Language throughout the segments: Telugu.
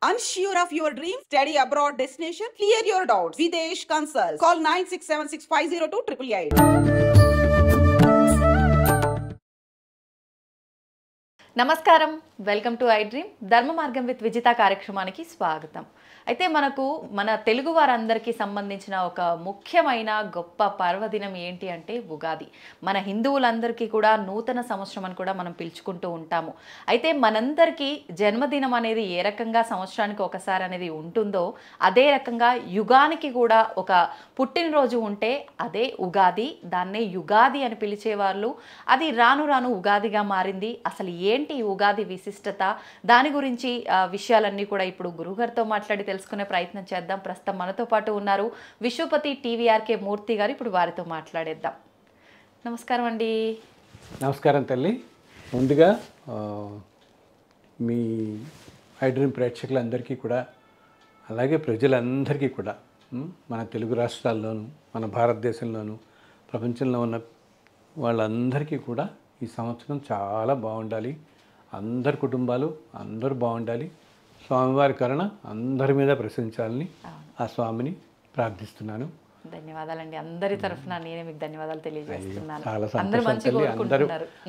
Unsure of your dream? Study abroad destination? Clear your doubts. Videsh Consult. Call 9676502888. నమస్కారం, వెల్కమ్ టు ఐ డ్రీమ్. ధర్మ మార్గం విత్ విజిత కార్యక్రమానికి స్వాగతం. అయితే మనకు మన తెలుగు వారందరికీ సంబంధించిన ఒక ముఖ్యమైన గొప్ప పర్వదినం ఏంటి అంటే ఉగాది. మన హిందువులందరికీ కూడా నూతన సంవత్సరం అని కూడా మనం పిలుచుకుంటూ ఉంటాము. అయితే మనందరికీ జన్మదినం అనేది ఏ రకంగా సంవత్సరానికి ఒకసారి అనేది ఉంటుందో అదే రకంగా యుగానికి కూడా ఒక పుట్టినరోజు ఉంటే అదే ఉగాది. దాన్నే యుగాది అని పిలిచేవాళ్ళు. అది రాను రాను ఉగాదిగా మారింది. అసలు ఏంటి ఉగాది విశిష్టత, దాని గురించి విషయాలన్నీ కూడా ఇప్పుడు గురుగారితో మాట్లాడి తెలుసుకునే ప్రయత్నం చేద్దాం. ప్రస్తుతం మనతో పాటు ఉన్నారు విశ్వపతి టీవీఆర్కే మూర్తి గారు. ఇప్పుడు వారితో మాట్లాడేద్దాం. నమస్కారం అండి. నమస్కారం తల్లి. ముందుగా మీ ఐ డ్రీమ్ ప్రేక్షకులందరికీ కూడా, అలాగే ప్రజలందరికీ కూడా, మన తెలుగు రాష్ట్రాల్లోనూ మన భారతదేశంలోనూ ప్రపంచంలో ఉన్న వాళ్ళందరికీ కూడా ఈ సంవత్సరం చాలా బాగుండాలి. అందరి కుటుంబాలు అందరూ బాగుండాలి. స్వామివారి కరుణ అందరి మీద ప్రసరించాలని ఆ స్వామిని ప్రార్థిస్తున్నాను. ధన్యవాదాలండి. అందరి తరఫున నేనే మీకు ధన్యవాదాలు తెలియజేస్తున్నాను. చాలా సంతోషం తల్లి. అందరూ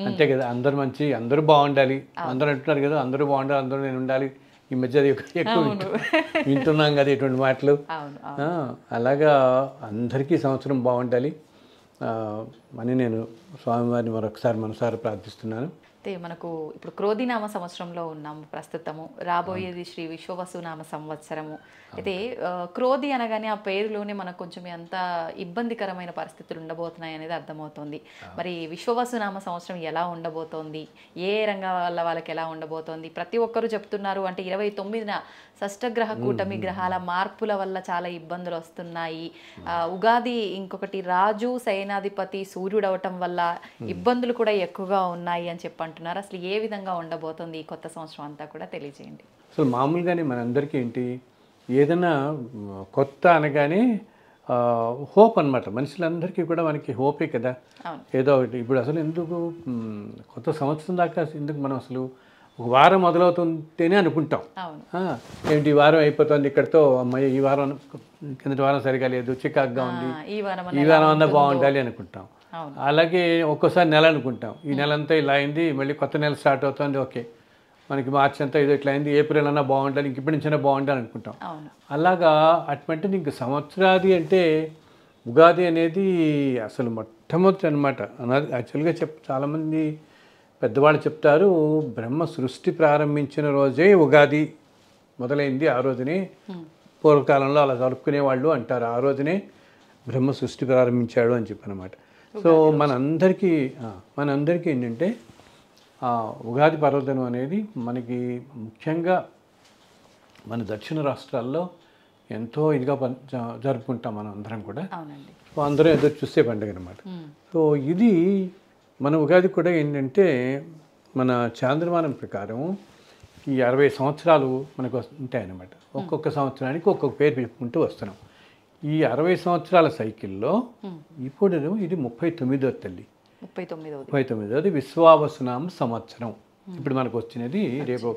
అంతే కదా, అందరు మంచి, అందరూ బాగుండాలి. అందరూ అంటున్నారు కదా, అందరూ బాగుండాలి, అందరూ నేను ఉండాలి. ఈ మధ్య అది ఎక్కువ వింటున్నాం కదా ఇటువంటి మాటలు. అలాగా అందరికీ సంవత్సరం బాగుండాలి అని నేను స్వామివారిని మరొకసారి మనసారి ప్రార్థిస్తున్నాను. అయితే మనకు ఇప్పుడు క్రోధినామ సంవత్సరంలో ఉన్నాము ప్రస్తుతము. రాబోయేది శ్రీ విశ్వవసునామ సంవత్సరము. అయితే క్రోధి అనగానే ఆ పేరులోనే మనకు కొంచెం ఎంత ఇబ్బందికరమైన పరిస్థితులు ఉండబోతున్నాయి అనేది అర్థమవుతుంది. మరి విశ్వవసునామ సంవత్సరం ఎలా ఉండబోతోంది, ఏ రంగాల వాళ్ళకి ఎలా ఉండబోతోంది? ప్రతి ఒక్కరూ చెప్తున్నారు అంటే 29న షష్టగ్రహ కూటమి గ్రహాల మార్పుల వల్ల చాలా ఇబ్బందులు వస్తున్నాయి. ఉగాది ఇంకొకటి రాజు సేనాధిపతి సూర్యుడు అవటం వల్ల ఇబ్బందులు కూడా ఎక్కువగా ఉన్నాయి అని చెప్పంటున్నారు. అసలు ఏ విధంగా ఉండబోతోంది ఈ కొత్త సంవత్సరం అంతా కూడా తెలియజేయండి. అసలు మామూలుగానే మనందరికీ ఏంటి, ఏదైనా కొత్త అనగానే హోప్ అనమాట. మనుషులందరికీ కూడా మనకి హోపే కదా, ఏదో ఒకటి. ఇప్పుడు అసలు ఎందుకు కొత్త సంవత్సరం దాకా ఎందుకు మనం అసలు ఒక వారం మొదలవుతుంటేనే అనుకుంటాం, ఏంటి ఈ వారం అయిపోతుంది ఇక్కడితో, అమ్మాయి ఈ వారం కిందటి వారం సరిగా లేదు, చికాగ్గా ఉంది, ఈ వారం అంతా బాగుండాలి అనుకుంటాం. అలాగే ఒక్కోసారి నెల అనుకుంటాం, ఈ నెల అంతా ఇలా అయింది, మళ్ళీ కొత్త నెల స్టార్ట్ అవుతుంది, ఓకే మనకి మార్చి అంతా ఏదో ఇట్లా అయింది, ఏప్రిల్ అన్నా బాగుండాలి, ఇంక ఇప్పటి నుంచైనా బాగుండాలి అనుకుంటాం. అలాగా అటువంటి ఇంక సంవత్సరాది అంటే ఉగాది అనేది అసలు మొట్టమొదటి అనమాట. యాక్చువల్గా చాలామంది పెద్దవాళ్ళు చెప్తారు, బ్రహ్మ సృష్టి ప్రారంభించిన రోజే ఉగాది మొదలైంది, ఆ రోజునే పూర్వకాలంలో అలా జరుపుకునేవాళ్ళు అంటారు, ఆ రోజునే బ్రహ్మ సృష్టి ప్రారంభించాడు అని చెప్పనమాట. సో మనందరికీ ఏంటంటే ఉగాది పర్వదినం అనేది మనకి ముఖ్యంగా మన దక్షిణ రాష్ట్రాల్లో ఎంతో ఇదిగా జరుపుకుంటాం మనం అందరం కూడా. సో అందరం ఎదురు చూసే పండుగ అనమాట. సో ఇది మన ఉగాది కూడా ఏంటంటే మన చాంద్రమానం ప్రకారం ఈ 60 సంవత్సరాలు మనకు ఉంటాయన్నమాట. ఒక్కొక్క సంవత్సరానికి ఒక్కొక్క పేరు చెప్పుకుంటూ వస్తున్నాం. ఈ 60 సంవత్సరాల సైకిల్లో ఇప్పుడు ఇది 39వ తల్లి, 39వది విశ్వావసునామ సంవత్సరం. ఇప్పుడు మనకు వచ్చినది రేపు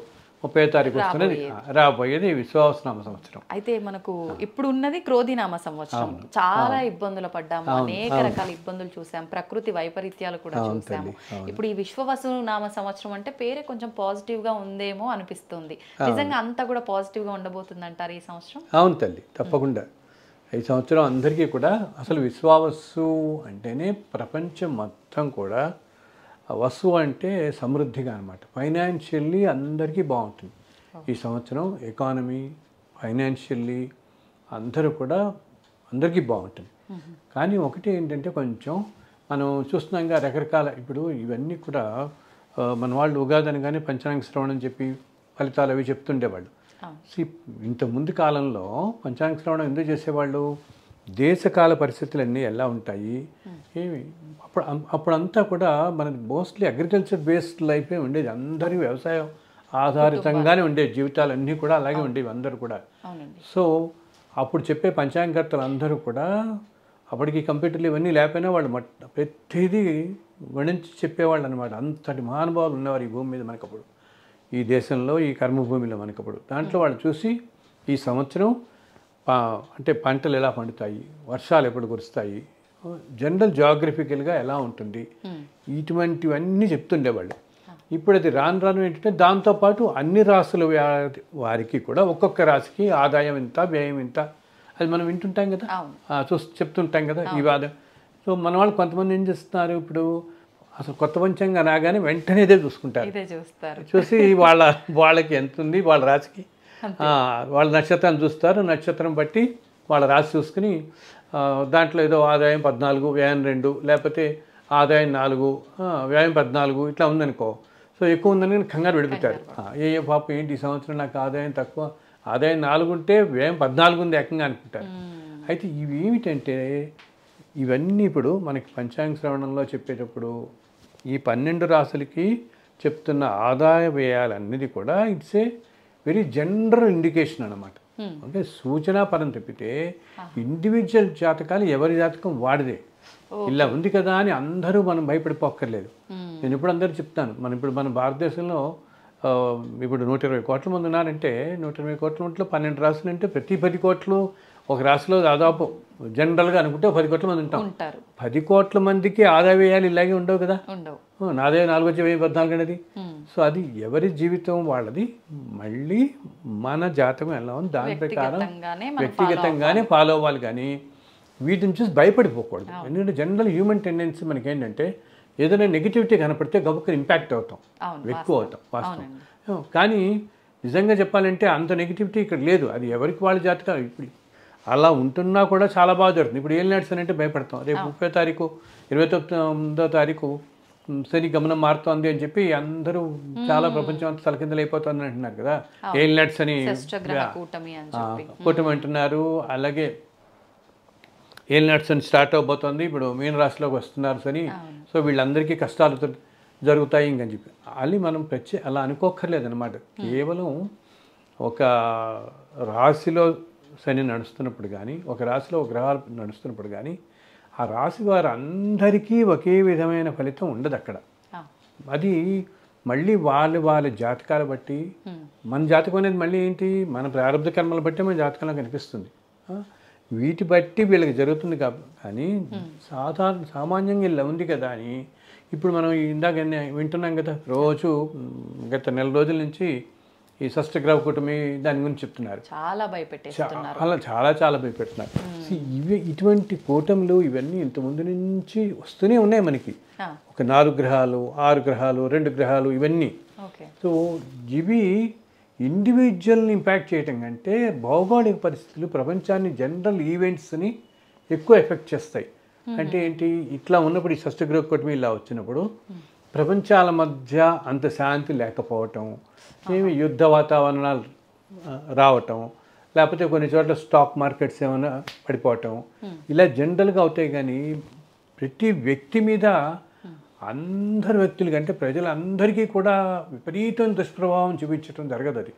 30వ తారీఖు వస్తున్నది, రాబోయేది విశ్వావసునామ సంవత్సరం. అయితే మనకు ఇప్పుడు ఉన్నది క్రోధినామ సంవత్సరం. చాలా ఇబ్బందులు పడ్డాము, అనేక రకాల ఇబ్బందులు చూసాం, ప్రకృతి వైపరీత్యాలు కూడా చూసాము. ఇప్పుడు ఈ విశ్వవసునామ సంవత్సరం అంటే పేరే కొంచెం పాజిటివ్ గా ఉందేమో అనిపిస్తుంది. నిజంగా అంతా కూడా పాజిటివ్ గా ఉండబోతుంది అంటారు ఈ సంవత్సరం? అవును తల్లి, తప్పకుండా. ఈ సంవత్సరం అందరికీ కూడా అసలు విశ్వావసు అంటేనే ప్రపంచం మొత్తం కూడా, వసు అంటే సమృద్ధిగా అనమాట. ఫైనాన్షియల్లీ అందరికీ బాగుంటుంది ఈ సంవత్సరం. ఎకానమీ, ఫైనాన్షియల్లీ అందరికీ బాగుంటుంది. కానీ ఒకటి ఏంటంటే కొంచెం మనం చూస్తున్నాంగా రకరకాల, ఇప్పుడు ఇవన్నీ కూడా మన వాళ్ళు ఉగాది అనగానే పంచాంగ శ్రవణం చెప్పి ఫలితాలు అవి చెప్తుండేవాళ్ళు. ఇంత ముందు కాలంలో పంచాంగ శ్రవణం ఎందుకు చేసేవాళ్ళు, దేశకాల పరిస్థితులన్నీ ఎలా ఉంటాయి, ఏమి అప్పుడంతా కూడా మనది మోస్ట్లీ అగ్రికల్చర్ బేస్డ్ లైఫే ఉండేది. అందరూ వ్యవసాయం ఆధారితంగానే ఉండేది, జీవితాలన్నీ కూడా అలాగే ఉండేవి అందరూ కూడా. సో అప్పుడు చెప్పే పంచాంగకర్తలు అందరూ కూడా అప్పటికి కంప్యూటర్లు ఇవన్నీ లేకపోయినా వాళ్ళు ప్రతిదీ గణించి చెప్పేవాళ్ళు అనమాట. అంతటి మహానుభావులు ఉన్నవారు ఈ భూమి మీద మనకు. అప్పుడు ఈ దేశంలో ఈ కర్మభూమిలో మనకప్పుడు దాంట్లో వాళ్ళు చూసి ఈ సంవత్సరం అంటే పంటలు ఎలా పండుతాయి, వర్షాలు ఎప్పుడు కురుస్తాయి, జనరల్ జాగ్రఫికల్గా ఎలా ఉంటుంది, ఇటువంటివన్నీ చెప్తుండేవాళ్ళు. ఇప్పుడు అది రాను రాను ఏంటంటే దాంతోపాటు అన్ని రాసుల వారికి కూడా ఒక్కొక్క రాశికి ఆదాయం ఇంత, వ్యయం ఇంత, అది మనం వింటుంటాం కదా, చెప్తుంటాం కదా ఈ వాదం. సో మన వాళ్ళు కొంతమంది ఏం చేస్తున్నారు, ఇప్పుడు అసలు కొత్త పంచాంగం రాగానే వెంటనే ఇదే చూసుకుంటారు, చూసి వాళ్ళకి ఎంత ఉంది వాళ్ళ రాశికి, వాళ్ళ నక్షత్రాన్ని చూస్తారు, నక్షత్రం బట్టి వాళ్ళ రాశి చూసుకుని దాంట్లో ఏదో ఆదాయం 14, వ్యయం 2, లేకపోతే ఆదాయం 4, వ్యయం 14 ఇట్లా ఉందనుకో. సో ఎక్కువ ఉందని కంగారు పెడుతుంటారు. పాపం ఏంటి ఈ సంవత్సరం నాకు ఆదాయం తక్కువ, ఆదాయం 4 ఉంటే వ్యయం 14 ఉంది ఏకంగా అనుకుంటారు. అయితే ఇవి ఏమిటంటే ఇవన్నీ ఇప్పుడు మనకి పంచాంగ శ్రవణంలో చెప్పేటప్పుడు ఈ 12 రాశులకి చెప్తున్న ఆదాయ వ్యయాలన్నది కూడా it's a very general indication అన్నమాట. అంటే సూచనా పరం తప్పితే ఇండివిజువల్ జాతకాలు ఎవరి జాతకం వాడిదే. ఇలా ఉంది కదా అని అందరూ మనం భయపడిపోక్కర్లేదు. నేను ఇప్పుడు అందరూ చెప్తాను, ఇప్పుడు మన భారతదేశంలో ఇప్పుడు 120 కోట్ల మంది ఉన్నారంటే 120 కోట్ల మందిలో 12 రాశులు అంటే ప్రతి 10 కోట్లు ఒక రాశిలో దాదాపు జనరల్గా అనుకుంటే 10 కోట్ల మంది ఉంటాం. 10 కోట్ల మందికి ఆదాయ వ్యయాలు ఇలాగే ఉండవు కదా, నాదే 4 వచ్చి 14 అనేది. సో అది ఎవరి జీవితం వాళ్ళది. మళ్ళీ మన జాతకం ఎలా ఉంది దాని ప్రకారం వ్యక్తిగతంగానే ఫాలో అవ్వాలి, కానీ వీటిని చూసి భయపడిపోకూడదు. ఎందుకంటే జనరల్ హ్యూమన్ టెండెన్సీ మనకి ఏంటంటే ఏదైనా నెగిటివిటీ కనపడితే గబుక్కని ఇంపాక్ట్ అవుతాం, ఎక్కువ అవుతాం వాస్తవం. కానీ నిజంగా చెప్పాలంటే అంత నెగిటివిటీ ఇక్కడ లేదు. అది ఎవరికి వాళ్ళ జాతకాలు ఇప్పుడు అలా ఉంటున్నా కూడా చాలా బాగా జరుగుతుంది. ఇప్పుడు ఏం నడుస్తుందంటే భయపడతాం, రేపు 30వ తారీఖు 29వ తారీఖు శని గమనం మారుతోంది అని చెప్పి అందరూ చాలా ప్రపంచం అంతా తలకిందలు అయిపోతుంది అంటున్నారు కదా, ఏం నట్స్ అని కూటమి అంటున్నారు. అలాగే ఏల్ నట్స్ అని స్టార్ట్ అవబోతోంది, ఇప్పుడు మీన రాశిలోకి వస్తున్నారు సని. సో వీళ్ళందరికీ కష్టాలు జరుగుతాయి ఇంకని చెప్పి అది మనం అలా అనుకోక్కర్లేదు అనమాట. కేవలం ఒక రాశిలో శని నడుస్తున్నప్పుడు కానీ, ఒక రాశిలో గ్రహాలు నడుస్తున్నప్పుడు కానీ ఆ రాశి వారు అందరికీ ఒకే విధమైన ఫలితం ఉండదు అక్కడ. అది మళ్ళీ వాళ్ళ జాతకాలు బట్టి, మన జాతకం అనేది మళ్ళీ ఏంటి మన ప్రారంభ కర్మలు బట్టి మన జాతకంలో కనిపిస్తుంది. వీటి బట్టి వీళ్ళకి జరుగుతుంది కానీ సామాన్యంగా ఇలా ఉంది కదా అని ఇప్పుడు మనం ఇందాక వింటున్నాం కదా, రోజు గత నెల రోజుల నుంచి ఈ షష్టగ్రహ కూటమి దాని గురించి చెప్తున్నారు, చాలా భయపెడుతున్నారు. ఇటువంటి కూటములు ఇవన్నీ ఇంతకుముందు నుంచి వస్తూనే ఉన్నాయి మనకి. ఒక 4 గ్రహాలు, 6 గ్రహాలు, 2 గ్రహాలు ఇవన్నీ. సో ఇవి ఇండివిజువల్ని ఇంపాక్ట్ చేయటం కంటే భౌగోళిక పరిస్థితులు ప్రపంచాన్ని జనరల్ ఈవెంట్స్ని ఎక్కువ ఎఫెక్ట్ చేస్తాయి. అంటే ఏంటి, ఇట్లా ఉన్నప్పుడు ఈ షష్టగ్రహ కూటమి ఇలా వచ్చినప్పుడు ప్రపంచాల మధ్య అంత శాంతి లేకపోవటం, ఏమి యుద్ధ వాతావరణాలు రావటం, లేకపోతే కొన్ని చోట్ల స్టాక్ మార్కెట్స్ ఏమైనా పడిపోవటం, ఇలా జనరల్గా అవుతాయి. కానీ ప్రతి వ్యక్తి మీద అందరి వ్యక్తుల కంటే ప్రజలందరికీ కూడా విపరీతం దుష్ప్రభావం చూపించడం జరగదు. అది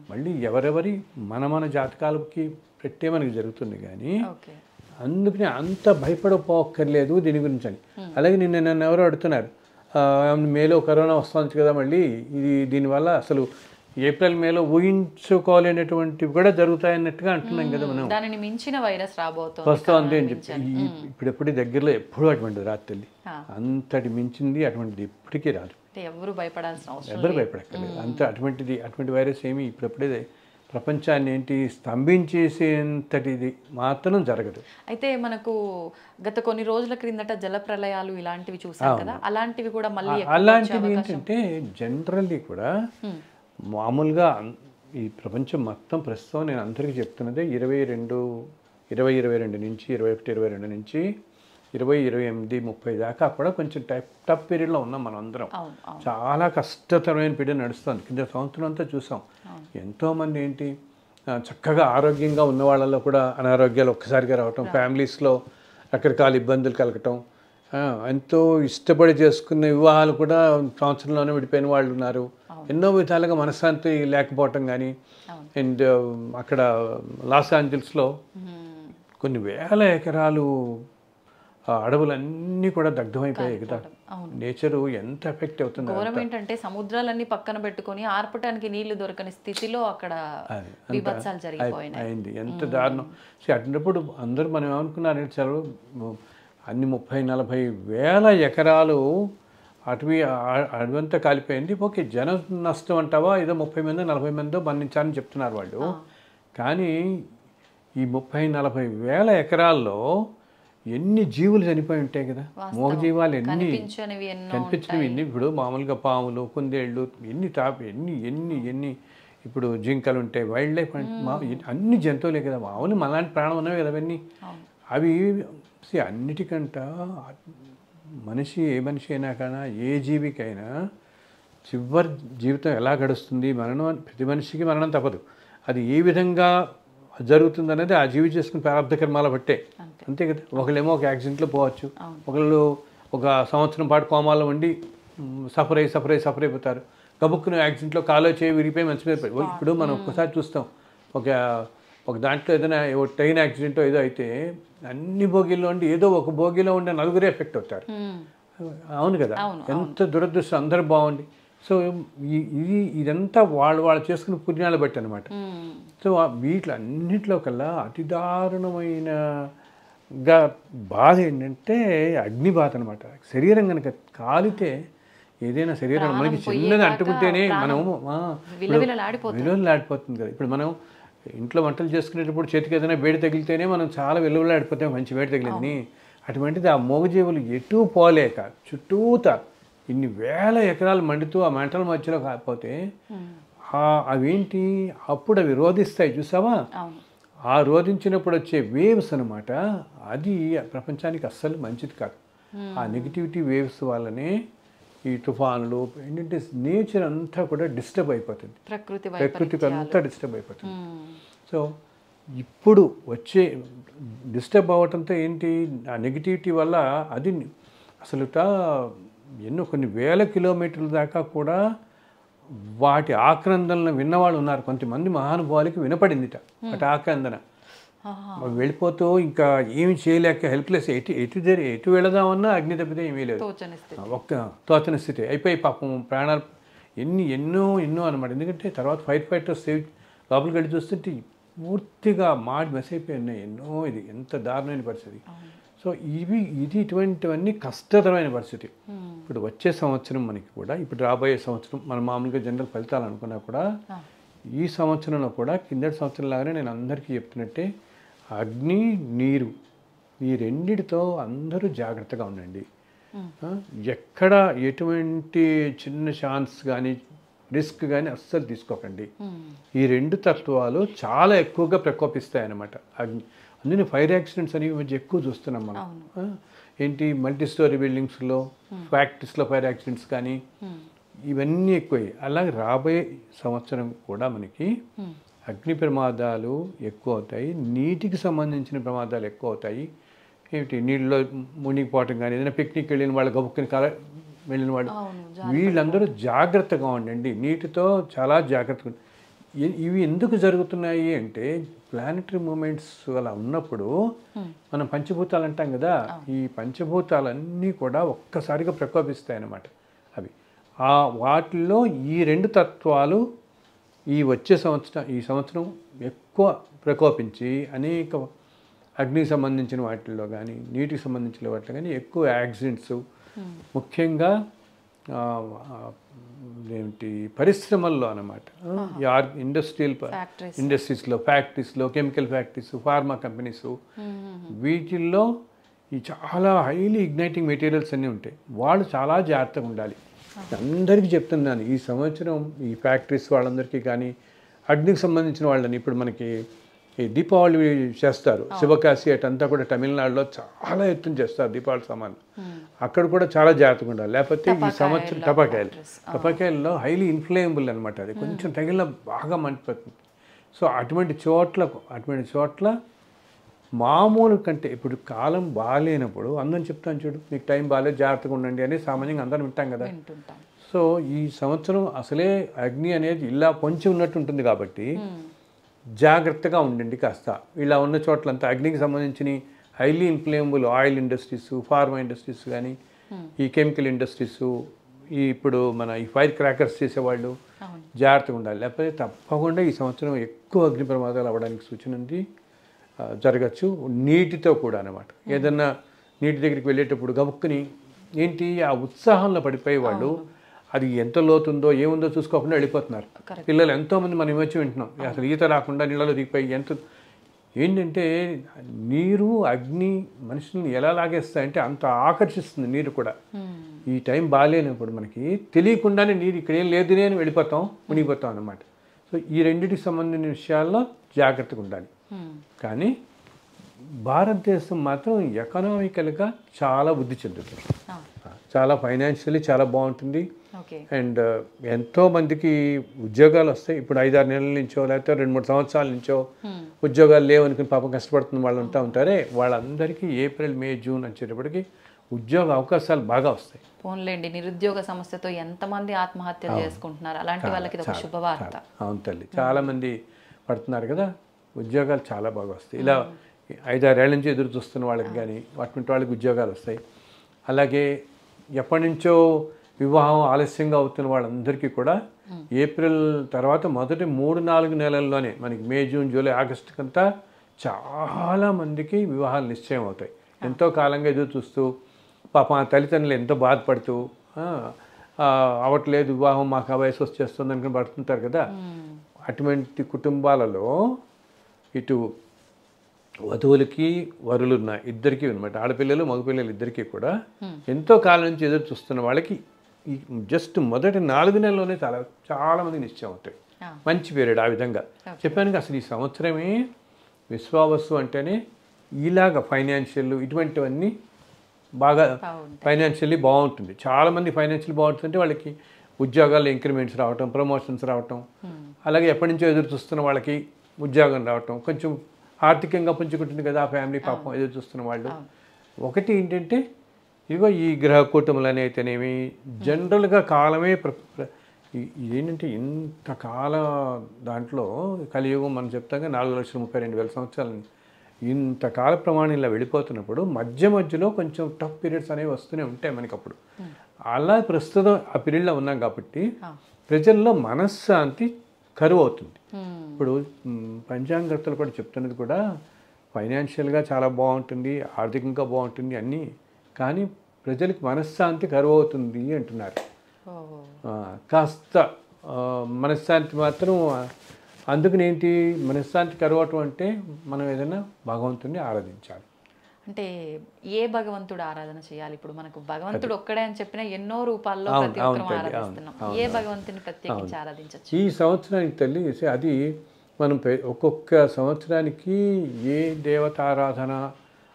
మళ్ళీ ఎవరెవరి మన జాతకాలకి పెట్టే మనకి జరుగుతుంది. కానీ అందుకని అంత భయపడపోక్కర్లేదు దీని గురించి అని. అలాగే నన్ను ఎవరో అడుగుతున్నారు, మేలో కరోనా వస్తుంది కదా మళ్ళీ, ఇది దీనివల్ల అసలు ఏప్రిల్ మేలో ఊహించుకోలేనటువంటివి కూడా జరుగుతాయన్నట్టుగా అంటున్నాం కదా మనం. దానిని మించిన వైరస్ వస్తుంది అని చెప్పి ఇప్పుడెప్పుడు దగ్గరలో ఎప్పుడూ అటువంటిది రాదు తల్లి, అంతటి మించింది అటువంటిది ఎప్పటికీ రాదు. ఎవరు భయపడాల్సిన ఎవరు భయపడక్కర్లేదు. అటువంటి వైరస్ ఏమి ఇప్పుడప్పుడే ప్రపంచాన్ని ఏంటి స్తంభించేసేంతటిది మాత్రం జరగదు. అయితే మనకు గత కొన్ని రోజుల క్రిందట జల ప్రళయాలు ఇలాంటివి చూసాం కదా, అలాంటివి కూడా మళ్ళీ అలాంటివి ఏంటంటే జనరల్లీ కూడా మామూలుగా ఈ ప్రపంచం మొత్తం ప్రస్తుతం నేను అందరికీ చెప్తున్నదే 2022 నుంచి 21-22 నుంచి 20-28-30 దాకా కూడా కొంచెం టఫ్ పీరియడ్లో ఉన్నాం మనం అందరం. చాలా కష్టతరమైన పీరియడ్ నడుస్తుంది. కింద సంవత్సరం అంతా చూసాం. ఎంతోమంది ఏంటి చక్కగా ఆరోగ్యంగా ఉన్న వాళ్ళలో కూడా అనారోగ్యాలు ఒక్కసారిగా రావటం, ఫ్యామిలీస్లో రకరకాల ఇబ్బందులు కలగటం, ఎంతో ఇష్టపడి చేసుకున్న వివాహాలు కూడా సంవత్సరంలోనే విడిపోయిన వాళ్ళు ఉన్నారు. ఎన్నో విధాలుగా మనశ్శాంతి లేకపోవటం కానీ. అండ్ అక్కడ లాస్ ఏంజల్స్లో కొన్ని వేల ఎకరాలు అడవులన్నీ కూడా దగ్ధమైపోయాయి కదా. నేచరు ఎంత ఎఫెక్ట్ అవుతుంది. ఘోరం ఏంటంటే సముద్రాలన్నీ పక్కన పెట్టుకొని ఆర్పటానికి నీళ్లు దొరకని స్థితిలో అక్కడ విభత్సాలు జరిగిపోయినాయి. అయింది. ఎంత దారుణం. అటున్నప్పుడు అందరూ మనం ఏమనుకున్నారంటే చదువు అన్ని 30-40 వేల ఎకరాలు అడవంతా కాలిపోయింది. ఓకే, జన నష్టం అంటావా, ఏదో 30 మందో 40 మందో మరణించారని చెప్తున్నారు వాళ్ళు. కానీ ఈ 30-40 వేల ఎకరాల్లో ఎన్ని జీవులు చనిపోయి ఉంటాయి కదా. మూగజీవాలు ఎన్ని కనిపించినవి ఎన్ని. ఇప్పుడు మామూలుగా పాములు, కుందేళ్ళు ఎన్ని ఎన్ని ఇప్పుడు జింకలు ఉంటాయి, వైల్డ్ లైఫ్ అన్ని జంతువులే కదా. మామూలు మనలాంటి ప్రాణం ఉన్నవి కదా అవన్నీ. అవి అన్నిటికంట ఏ మనిషి అయినా కానీ ఏ జీవికైనా చివరి జీవితం ఎలా గడుస్తుంది, మరణం ప్రతి మనిషికి మరణం తప్పదు. అది ఏ విధంగా జరుగుతుంది అనేది ఆ జీవి చేసుకుని ప్రారంభ కర్మాల బట్టే, అంతే కదా. ఒకళ్ళేమో ఒక యాక్సిడెంట్లో పోవచ్చు, ఒకళ్ళు ఒక సంవత్సరం పాటు కోమాలో ఉండి సఫర్ అయిపోతారు. గబుక్కున యాక్సిడెంట్లో కాలో చేయి విరిగిపోయి మంచి మీద పడి. ఇప్పుడు మనం ఒక్కసారి చూస్తాం, ఒక దాంట్లో ఏదైనా ట్రైన్ యాక్సిడెంట్ ఏదో అయితే అన్ని బోగీల్లో ఉండి ఏదో ఒక బోగీలో ఉండే నలుగురే ఎఫెక్ట్ అవుతారు. అవును కదా. ఎంత దురదృష్టం. అందరూ బాగుండి. సో ఇదంతా వాళ్ళు చేసుకున్న పుణ్యాలు బట్టి అనమాట. సో వీటిలన్నింటిలో కల్లా అతి దారుణమైనగా బాధ ఏంటంటే అగ్ని బాధ అనమాట. శరీరం కనుక కాలితే ఏదైనా శరీరం మనకి చిన్నది అంటుకుంటేనే మనం విలువలాడిపోతుంది కదా. ఇప్పుడు మనం ఇంట్లో వంటలు చేసుకునేటప్పుడు చేతికి ఏదైనా వేడి తగిలితేనే మనం చాలా విలువలాడిపోతాం, మంచి వేడి తగిలింది. అటువంటిది ఆ మూగజీవులు ఎటూ పోలేక చుట్టూతా ఇన్ని వేల ఎకరాలు మండుతూ ఆ మంటల మధ్యలో కాకపోతే అవేంటి అప్పుడు అవి రోధిస్తాయి చూసావా. ఆ రోధించినప్పుడు వచ్చే వేవ్స్ అనమాట. అది ప్రపంచానికి అస్సలు మంచిది కాదు. ఆ నెగిటివిటీ వేవ్స్ వల్లనే ఈ తుఫానులు ఏంటంటే నేచర్ అంతా కూడా డిస్టర్బ్ అయిపోతుంది, ప్రకృతికి అంతా డిస్టర్బ్ అయిపోతుంది. సో ఇప్పుడు వచ్చే డిస్టర్బ్ అవ్వటంతో ఏంటి ఆ నెగిటివిటీ వల్ల అది అసలు కొన్ని వేల కిలోమీటర్ల దాకా కూడా వాటి ఆక్రందనలు విన్నవాళ్ళు ఉన్నారు. కొంతమంది మహానుభావులకి వినపడిందిట వాటి ఆక్రందన. వెళ్ళిపోతూ ఇంకా ఏమి చేయలేక హెల్ప్లెస్, ఎటు వెళదామన్నా అగ్ని తప్పితే ఏమీ లేదు, తోచని స్థితి అయిపోయి పాపం ప్రాణాలు ఎన్నో అనమాట. ఎందుకంటే తర్వాత ఫైర్ ఫైటర్స్ లోపలికి వెళ్ళి చూస్తుంటే పూర్తిగా మెస్ అయిపోయి ఉన్నాయి ఎన్నో. ఇది ఎంత దారుణమైన పరిస్థితి. సో ఇటువంటివన్నీ కష్టతరమైన పరిస్థితి. ఇప్పుడు వచ్చే సంవత్సరం మనకి కూడా, ఇప్పుడు రాబోయే సంవత్సరం మనం మామూలుగా జనరల్ ఫలితాలు అనుకున్నా కూడా ఈ సంవత్సరంలో కూడా కిందటి సంవత్సరం లాగానే నేను అందరికీ చెప్తున్నట్టే అగ్ని నీరు ఈ రెండిటితో అందరూ జాగ్రత్తగా ఉండండి. ఎక్కడ ఎటువంటి చిన్న ఛాన్స్ కానీ రిస్క్ కానీ అస్సలు తీసుకోకండి. ఈ రెండు తత్వాలు చాలా ఎక్కువగా ప్రకోపిస్తాయి అన్నమాట. అందుకని ఫైర్ యాక్సిడెంట్స్ అనేవి మధ్య ఎక్కువ చూస్తున్నాం మనం. ఏంటి మల్టీ స్టోరీ బిల్డింగ్స్లో, ఫ్యాక్టరీస్లో ఫైర్ యాక్సిడెంట్స్ కానీ ఇవన్నీ ఎక్కువయ్యాయి. అలాగే రాబోయే సంవత్సరం కూడా మనకి అగ్ని ప్రమాదాలు ఎక్కువ అవుతాయి, నీటికి సంబంధించిన ప్రమాదాలు ఎక్కువ అవుతాయి. ఏమిటి నీళ్ళలో మునిగిపోవటం కానీ, ఏదైనా పిక్నిక్ వెళ్ళిన వాళ్ళు, గబుక్కుని వెళ్ళిన వాళ్ళు, వీళ్ళందరూ జాగ్రత్తగా ఉండండి. నీటితో చాలా జాగ్రత్తగా. ఇవి ఎందుకు జరుగుతున్నాయి అంటే ప్లానెటరీ మూమెంట్స్ అలా ఉన్నప్పుడు మనం పంచభూతాలు అంటాం కదా, ఈ పంచభూతాలన్నీ కూడా ఒక్కసారిగా ప్రకోపిస్తాయి అన్నమాట. అవి వాటిల్లో ఈ రెండు తత్వాలు ఈ సంవత్సరం ఎక్కువ ప్రకోపించి అనేక అగ్నికి సంబంధించిన వాటిల్లో కానీ నీటికి సంబంధించిన వాటిలో కానీ ఎక్కువ యాక్సిడెంట్స్, ముఖ్యంగా ఏమిటి పరిశ్రమల్లో అన్నమాట. ఇండస్ట్రీస్లో, ఫ్యాక్టరీస్లో, కెమికల్ ఫ్యాక్టరీస్, ఫార్మా కంపెనీస్, వీటిల్లో ఈ చాలా హైలీ ఇగ్నైటింగ్ మెటీరియల్స్ అన్నీ ఉంటాయి. వాళ్ళు చాలా జాగ్రత్తగా ఉండాలి. అందరికీ చెప్తున్నాను ఈ సంవత్సరం ఈ ఫ్యాక్టరీస్ వాళ్ళందరికీ కానీ అగ్నికి సంబంధించిన వాళ్ళని. ఇప్పుడు మనకి ఈ దీపావళి చేస్తారు, శివకాశి అటంతా కూడా తమిళనాడులో చాలా ఎత్తున చేస్తారు దీపావళి సామాన్లు. అక్కడ కూడా చాలా జాగ్రత్తగా ఉండాలి. లేకపోతే ఈ సంవత్సరం టపాకాయల్లో హైలీ ఇన్ఫ్లేమబుల్ అనమాట. అది కొంచెం తగిలిన బాగా మండిపోతుంది. సో అటువంటి చోట్ల మామూలు కంటే ఇప్పుడు కాలం బాగాలేనప్పుడు అందరం చెప్తాను, చూడు మీకు టైం బాగాలేదు జాగ్రత్తగా ఉండండి అని సామాన్యంగా అందరం వింటాం కదా. సో ఈ సంవత్సరం అసలే అగ్ని అనేది ఇలా పొంచి ఉన్నట్టు ఉంటుంది కాబట్టి జాగ్రత్తగా ఉండండి కాస్త. ఇలా ఉన్న చోట్లంతా అగ్నికి సంబంధించిన highly inflammable oil industries, pharma industries కానీ, ఈ కెమికల్ ఇండస్ట్రీస్, ఇప్పుడు మన ఈ ఫైర్ క్రాకర్స్ చేసేవాళ్ళు జాగ్రత్తగా ఉండాలి. లేకపోతే తప్పకుండా ఈ సంవత్సరం ఎక్కువ అగ్ని ప్రమాదాలు అవ్వడానికి సూచన ఉంది. జరగచ్చు నీటితో కూడా అనమాట. ఏదన్నా నీటి దగ్గరికి వెళ్ళేటప్పుడు గబుక్కుని ఏంటి ఆ ఉత్సాహంలో పడిపోయి వాళ్ళు అది ఎంత లోతుందో ఏముందో చూసుకోకుండా వెళ్ళిపోతున్నారు. పిల్లలు ఎంతోమంది మనం వచ్చి వింటున్నాం అసలు ఈత రాకుండా నీళ్ళలో దిగిపోయి ఏంటంటే నీరు అగ్ని మనుషుల్ని ఎలా లాగేస్తాయంటే అంత ఆకర్షిస్తుంది నీరు కూడా. ఈ టైం బాగాలేనప్పుడు మనకి తెలియకుండానే నీరు ఇక్కడ ఏం లేదునే అని వెళ్ళిపోతాం, మునిగిపోతాం అన్నమాట. సో ఈ రెండింటికి సంబంధించిన విషయాల్లో జాగ్రత్తగా ఉండాలి. కానీ భారతదేశం మాత్రం ఎకనామికల్గా చాలా వృద్ధి చెందుతుంది, చాలా ఫైనాన్షియల్లీ చాలా బాగుంటుంది. అండ్ ఎంతోమందికి ఉద్యోగాలు వస్తాయి. ఇప్పుడు 5-6 నెలల నుంచో లేకపోతే 2-3 సంవత్సరాల నుంచో ఉద్యోగాలు లేవనుకుని పాపం కష్టపడుతున్న వాళ్ళు ఉంటారే, వాళ్ళందరికీ ఏప్రిల్, మే, జూన్ వచ్చేటప్పటికి ఉద్యోగ అవకాశాలు బాగా వస్తాయి. పోన్లేండి, నిరుద్యోగ సమస్యతో ఎంతమంది ఆత్మహత్యలు చేసుకుంటున్నారు, అలాంటి వాళ్ళకి ఒక శుభవార్త. అవును తల్లి, చాలామంది పడుతున్నారు కదా, ఉద్యోగాలు చాలా బాగా వస్తాయి. ఇలా 5-6 ఏళ్ళ నుంచి ఎదురు చూస్తున్న వాళ్ళకి కానీ అటువంటి వాళ్ళకి ఉద్యోగాలు వస్తాయి. అలాగే ఎప్పటి నుంచో వివాహం ఆలస్యంగా అవుతున్న వాళ్ళందరికీ కూడా ఏప్రిల్ తర్వాత మొదటి 3-4 నెలల్లోనే మనకి మే, జూన్, జూలై, ఆగస్టుకంతా చాలామందికి వివాహాలు నిశ్చయం అవుతాయి. ఎంతో కాలంగా ఎదురు చూస్తూ పాపం ఆ తల్లిదండ్రులు ఎంతో బాధపడుతూ అవ్వట్లేదు వివాహం, మాకు ఆ వయసు వచ్చేస్తుంది అనుకుని పడుతుంటారు కదా. అటువంటి కుటుంబాలలో ఇటు వధువులకి వరులున్న ఇద్దరికీ అనమాట, ఆడపిల్లలు మగపిల్లలు ఇద్దరికీ కూడా ఎంతో కాలం నుంచి ఎదురు చూస్తున్న వాళ్ళకి ఈ జస్ట్ మొదటి 4 నెలల్లోనే చాలామంది నిశ్చయం అవుతాయి. మంచి పీరియడ్. ఆ విధంగా చెప్పాను. అసలు ఈ సంవత్సరమే విశ్వావసు అంటేనే ఇలాగ ఫైనాన్షియల్ ఇటువంటివన్నీ బాగా ఫైనాన్షియల్లీ బాగుంటుంది. చాలామంది ఫైనాన్షియల్ బాగుంటుందంటే వాళ్ళకి ఉద్యోగాల్లో ఇంక్రిమెంట్స్ రావటం, ప్రమోషన్స్ రావటం, అలాగే ఎప్పటి నుంచో ఎదురు చూస్తున్న వాళ్ళకి ఉద్యోగం రావటం, కొంచెం ఆర్థికంగా పుంజుకుంటుంది కదా ఆ ఫ్యామిలీ పాపం ఎదురు చూస్తున్న వాళ్ళు. ఒకటి ఏంటంటే ఇదిగో ఈ గ్రహ కూటములు అయితేనేమి జనరల్గా కాలమే ఏంటంటే ఇంతకాల దాంట్లో కలియుగం మనం చెప్తాగా 4,32,000 సంవత్సరాలని ఇంతకాల ప్రమాణం ఇలా వెళ్ళిపోతున్నప్పుడు మధ్యలో కొంచెం టఫ్ పీరియడ్స్ అనేవి వస్తూనే ఉంటాయి మనకి. అప్పుడు అలా ప్రస్తుతం ఆ పీరియడ్లో ఉన్నాం కాబట్టి ప్రజల్లో మనశ్శాంతి కరువు అవుతుంది. ఇప్పుడు పంచాంగకర్తలు కూడా చెప్తున్నది కూడా ఫైనాన్షియల్గా చాలా బాగుంటుంది, ఆర్థికంగా బాగుంటుంది అన్నీ, కానీ ప్రజలకు మనశ్శాంతి కరువు అవుతుంది అంటున్నారు. కాస్త మనశ్శాంతి మాత్రం అందుకనేంటి మనశ్శాంతి కరువటం అంటే మనం ఏదైనా భగవంతుడిని ఆరాధించాలి. అంటే ఏ భగవంతుడు ఆరాధన చేయాలి? ఇప్పుడు మనకు భగవంతుడు ఒక్కడే అని చెప్పిన ఎన్నో రూపాల్లో ప్రతి ఒక్కరం ఆరాధిస్తున్నాం. ఏ భగవంతుని ప్రత్యేకించి ఆరాధించవచ్చు ఈ సంవత్సరానికి తల్లి? అది మనం ఒక్కొక్క సంవత్సరానికి ఏ దేవతారాధన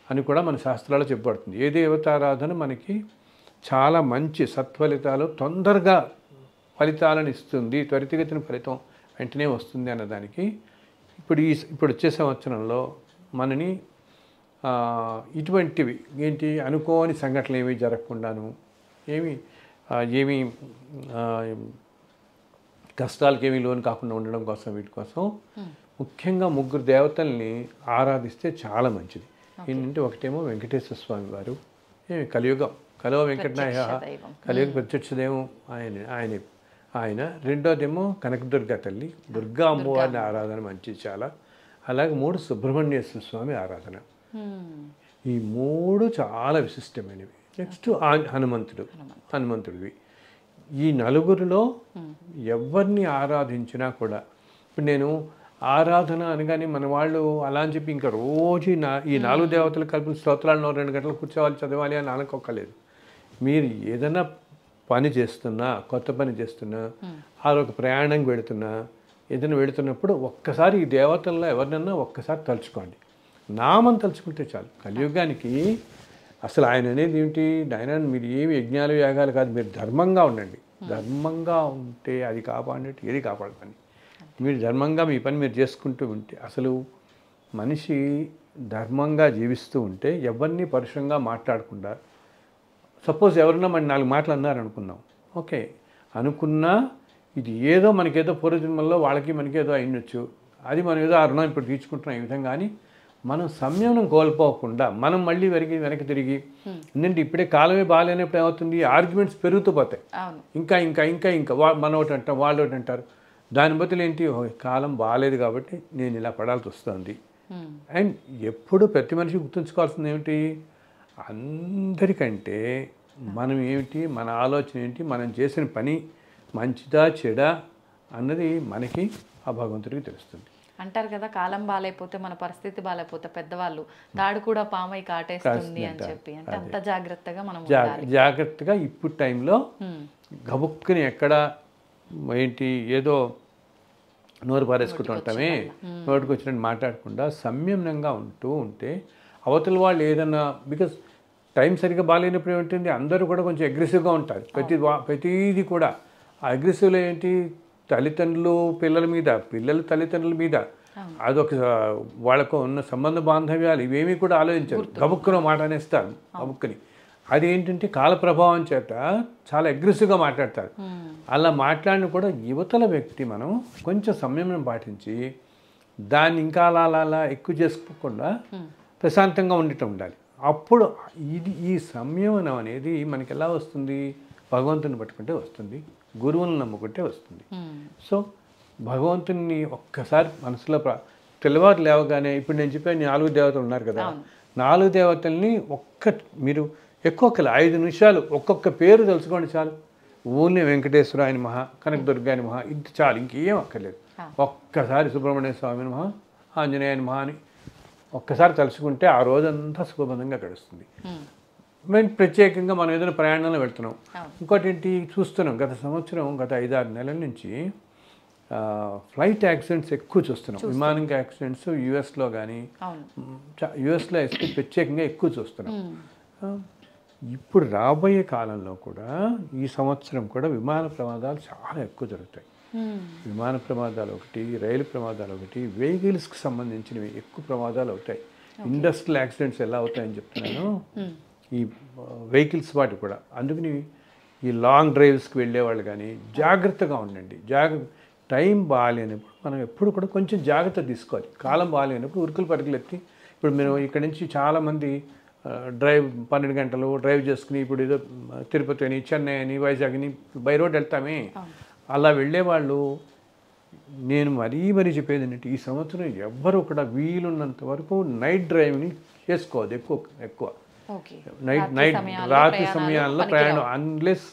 అని కూడా మన శాస్త్రాల్లో చెప్పబడుతుంది. ఏ దేవతారాధన మనకి చాలా మంచి సత్ఫలితాలు, తొందరగా ఫలితాలను ఇస్తుంది, త్వరితగతిన ఫలితం వెంటనే వస్తుంది అన్నదానికి ఇప్పుడు వచ్చే సంవత్సరంలో మనని ఇటువంటివి ఏంటి అనుకోని సంఘటనలు ఏమీ జరగకుండాను, ఏమీ కష్టాలకి ఏమీ లోను కాకుండా ఉండడం కోసం వీటి కోసం ముఖ్యంగా 3 దేవతల్ని ఆరాధిస్తే చాలా మంచిది. ఏంటంటే ఒకటేమో వెంకటేశ్వర స్వామి వారు, కలువ వెంకటనాయ కలియుగ ప్రత్యక్ష దైవం ఆయన. రెండోదేమో కనకదుర్గ తల్లి, దుర్గా అమ్మవారిని ఆరాధన మంచిది చాలా. అలాగే 3 సుబ్రహ్మణ్యేశ్వర స్వామి ఆరాధన. ఈ 3 చాలా విశిష్టమైనవి. నెక్స్ట్ హనుమంతుడివి. ఈ 4లో ఎవరిని ఆరాధించినా కూడా, ఇప్పుడు నేను ఆరాధన అనగానే మన వాళ్ళు అలా అని చెప్పి ఇంకా రోజు ఈ 4 దేవతలు కలిపి స్తోత్రాలను 2 గంటలు కూర్చోవాలి, చదవాలి అని అనుకోలేదు. మీరు ఏదైనా పని చేస్తున్నా, కొత్త పని చేస్తున్నా, ఒక ప్రయాణం వెళుతున్నా, ఏదైనా వెళుతున్నప్పుడు ఒక్కసారి ఈ దేవతల్లో ఎవరినన్నా ఒక్కసారి తలుచుకోండి. నామం తలుచుకుంటే చాలు. కలియుగానికి అసలు ఆయన అనేది ఏమిటి? ఆయన మీరు ఏమి యజ్ఞాలు యాగాలు కాదు, మీరు ధర్మంగా ఉండండి. ధర్మంగా ఉంటే అది కాపాడినట్టు ఏది కాపాడుతుంది. మీరు ధర్మంగా మీ పని మీరు చేసుకుంటూ ఉంటే, అసలు మనిషి ధర్మంగా జీవిస్తూ ఉంటే ఎవరిని పరుషంగా మాట్లాడకుండా, సపోజ్ ఎవరన్నా మన 4 మాటలు అన్నారనుకుందాం, ఓకే అనుకున్నా ఇది ఏదో మనకేదో పూర్వజన్మల్లో వాళ్ళకి మనకి ఏదో అయినొచ్చు, అది మనం ఏదో రుణం ఇప్పుడు తీర్చుకుంటున్నాం ఈ విధంగా అని మనం సంయమనం కోల్పోకుండా మనం మళ్ళీ వెనక్కి తిరిగి ఎందుకంటే ఇప్పుడే కాలమే బాగాలేనప్పుడు ఏమవుతుంది, ఆర్గ్యుమెంట్స్ పెరుగుతూ పోతాయి. ఇంకా ఇంకా ఇంకా ఇంకా మన ఒకటి అంటాం, వాళ్ళు ఒకటి అంటారు. దాని బదులు ఏంటి, కాలం బాగాలేదు కాబట్టి నేను ఇలా పడాల్సి వస్తుంది. అండ్ ఎప్పుడు ప్రతి మనిషి గుర్తుంచుకోవాల్సింది ఏమిటి, అందరికంటే మనం ఏమిటి, మన ఆలోచన ఏంటి, మనం చేసిన పని మంచిదా చెడా అన్నది మనకి ఆ భగవంతుడికి తెలుస్తుంది. అంటారు కదా, కాలం బాగాలేకపోతే మన పరిస్థితి బాగాలేకపోతే పెద్దవాళ్ళు తాడు కూడా పామై కాటేస్తుంది అని చెప్పి, అంటే అంత జాగ్రత్తగా మనం జాగ్రత్తగా ఇప్పుడు టైంలో గబుక్కుని ఎక్కడ ఏంటి ఏదో నోరు పారేసుకుంటూ ఉంటామే, నోటికి వచ్చినట్టు మాట్లాడకుండా సంయమనంగా ఉంటే అవతల వాళ్ళు ఏదన్నా, బికాస్ టైం సరిగ్గా బాగాలేనప్పుడు ఏమిటంది, అందరూ కూడా కొంచెం అగ్రెసివ్గా ఉంటారు. ప్రతిదీ కూడా ఆ అగ్రెసివ్లో ఏంటి, తల్లిదండ్రులు పిల్లల మీద, పిల్లలు తల్లిదండ్రుల మీద, అదొక వాళ్ళకు ఉన్న సంబంధ బాంధవ్యాలు ఇవేమీ కూడా ఆలోచించారు, గబుక్కున మాట అనేస్తారు గబుక్కుని. అది ఏంటంటే కాల ప్రభావం చేత చాలా అగ్రెసివ్గా మాట్లాడతారు. అలా మాట్లాడిన కూడా యువతల వ్యక్తి మనం కొంచెం సంయమనం పాటించి దాన్ని ఇంకా అలా ఎక్కువ చేసుకోకుండా ప్రశాంతంగా ఉండాలి. అప్పుడు ఈ సంయమనం అనేది మనకి ఎలా వస్తుంది, భగవంతుని పట్టుకుంటే వస్తుంది, గురువులను నమ్ముకుంటే వస్తుంది. సో భగవంతుని ఒక్కసారి మనసులో తెల్లవారు లేవగానే, ఇప్పుడు నేను చెప్పాను 4 దేవతలు ఉన్నారు కదా, 4 దేవతల్ని మీరు ఎక్కువ 5 నిమిషాలు ఒక్కొక్క పేరు తెలుసుకోండి చాలు. ఓన్లీ వెంకటేశ్వర ఆయన మహా, కనకదుర్గ ఆయన మహా, ఇది చాలు, ఇంకేం అక్కర్లేదు. ఒక్కసారి సుబ్రహ్మణ్య స్వామిని మహా, ఆంజనేయుని మహా అని ఒక్కసారి తలుచుకుంటే ఆ రోజంతా సుఖబంధంగా గడుస్తుంది. మేము ప్రత్యేకంగా మనం ఏదైనా ప్రయాణంలో వెళ్తున్నాం. ఇంకోటి ఏంటి చూస్తున్నాం, గత 5-6 నెలల నుంచి ఫ్లైట్ యాక్సిడెంట్స్ ఎక్కువ చూస్తున్నాం. విమానం యాక్సిడెంట్స్ యుఎస్లో కానీ, యుఎస్లో ప్రత్యేకంగా ఎక్కువ చూస్తున్నాం. ఇప్పుడు రాబోయే కాలంలో కూడా ఈ సంవత్సరం కూడా విమాన ప్రమాదాలు చాలా ఎక్కువ జరుగుతాయి. విమాన ప్రమాదాలు ఒకటి, రైలు ప్రమాదాలు ఒకటి, వెహికల్స్కి సంబంధించినవి ఎక్కువ ప్రమాదాలు అవుతాయి. ఇండస్ట్రియల్ యాక్సిడెంట్స్ ఎలా అవుతాయని చెప్తున్నాను, ఈ వెహికల్స్ వాటి కూడా. అందుకని ఈ లాంగ్ డ్రైవ్స్కి వెళ్ళే వాళ్ళు కానీ జాగ్రత్తగా ఉండండి. టైం బాగాలేనప్పుడు మనం ఎప్పుడు కూడా కొంచెం జాగ్రత్త తీసుకోవాలి. కాలం బాగాలేనప్పుడు ఉరుకులు పరుగులు ఎత్తి, ఇప్పుడు మేము ఇక్కడ నుంచి చాలామంది 12 గంటలు డ్రైవ్ చేసుకుని ఇప్పుడు ఏదో తిరుపతి అని, చెన్నై అని, వైజాగ్ అని బై రోడ్ వెళ్తామే, అలా వెళ్ళేవాళ్ళు నేను మరీ చెప్పేది ఏంటంటే, ఈ సంవత్సరం ఎవ్వరూ కూడా వీలున్నంత వరకు నైట్ డ్రైవింగ్ చేసుకోవద్దు. ఎక్కువ రాత్రి సమయాల్లో ప్రయాణం, unless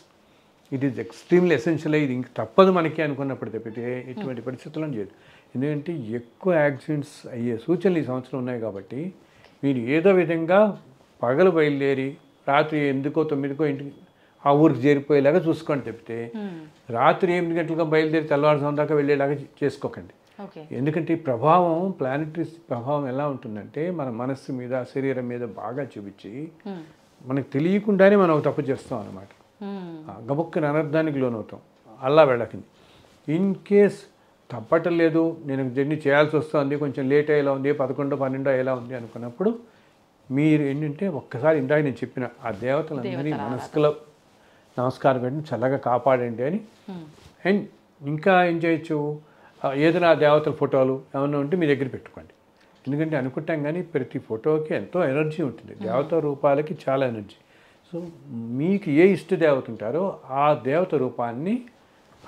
it is extremely essential. ఇది ఇంక తప్పదు మనకి అనుకున్నప్పుడు తప్పితే ఎటువంటి పరిస్థితుల్లో చేయదు. ఎందుకంటే ఎక్కువ యాక్సిడెంట్స్ అయ్యే సూచనలు ఈ సంవత్సరం ఉన్నాయి కాబట్టి మీరు ఏదో విధంగా పగలు బయలుదేరి రాత్రి 8కో 9కో ఇంటికి ఆ ఊరికి చేరిపోయేలాగా చూసుకోండి తప్పితే రాత్రి 8 గంటలుగా బయలుదేరి తెల్లవారుజాము దాకా వెళ్ళేలాగా చేసుకోకండి. ఎందుకంటే ఈ ప్రభావం, ప్లానెటరీ ప్రభావం ఎలా ఉంటుందంటే మన మనస్సు మీద, శరీరం మీద బాగా చూపించి మనకు తెలియకుండానే మనం ఒక తప్పు చేస్తాం అన్నమాట. గబుక్కున అనర్థానికి లోనవుతాం. అలా వెళ్ళకండి. ఇన్ కేస్ తప్పటలేదు, నేను జర్నీ చేయాల్సి వస్తుంది, కొంచెం లేట్ అయ్యేలా ఉంది, 11, 12 అయ్యేలా ఉంది అనుకున్నప్పుడు మీరు ఏంటంటే ఒక్కసారి ఇందాక నేను చెప్పిన ఆ దేవతలందరినీ మనసులో నమస్కారం పెట్టి చల్లగా కాపాడండి అని. అండ్ ఇంకా ఏం చేయొచ్చు, ఏదైనా దేవతల ఫోటోలు ఏమన్నా ఉంటే మీ దగ్గర పెట్టుకోండి. ఎందుకంటే అనుకుంటాం కానీ ప్రతి ఫోటోకి ఎంతో ఎనర్జీ ఉంటుంది, దేవత రూపాలకి చాలా ఎనర్జీ. సో మీకు ఏ ఇష్ట దేవత ఉంటారో ఆ దేవత రూపాన్ని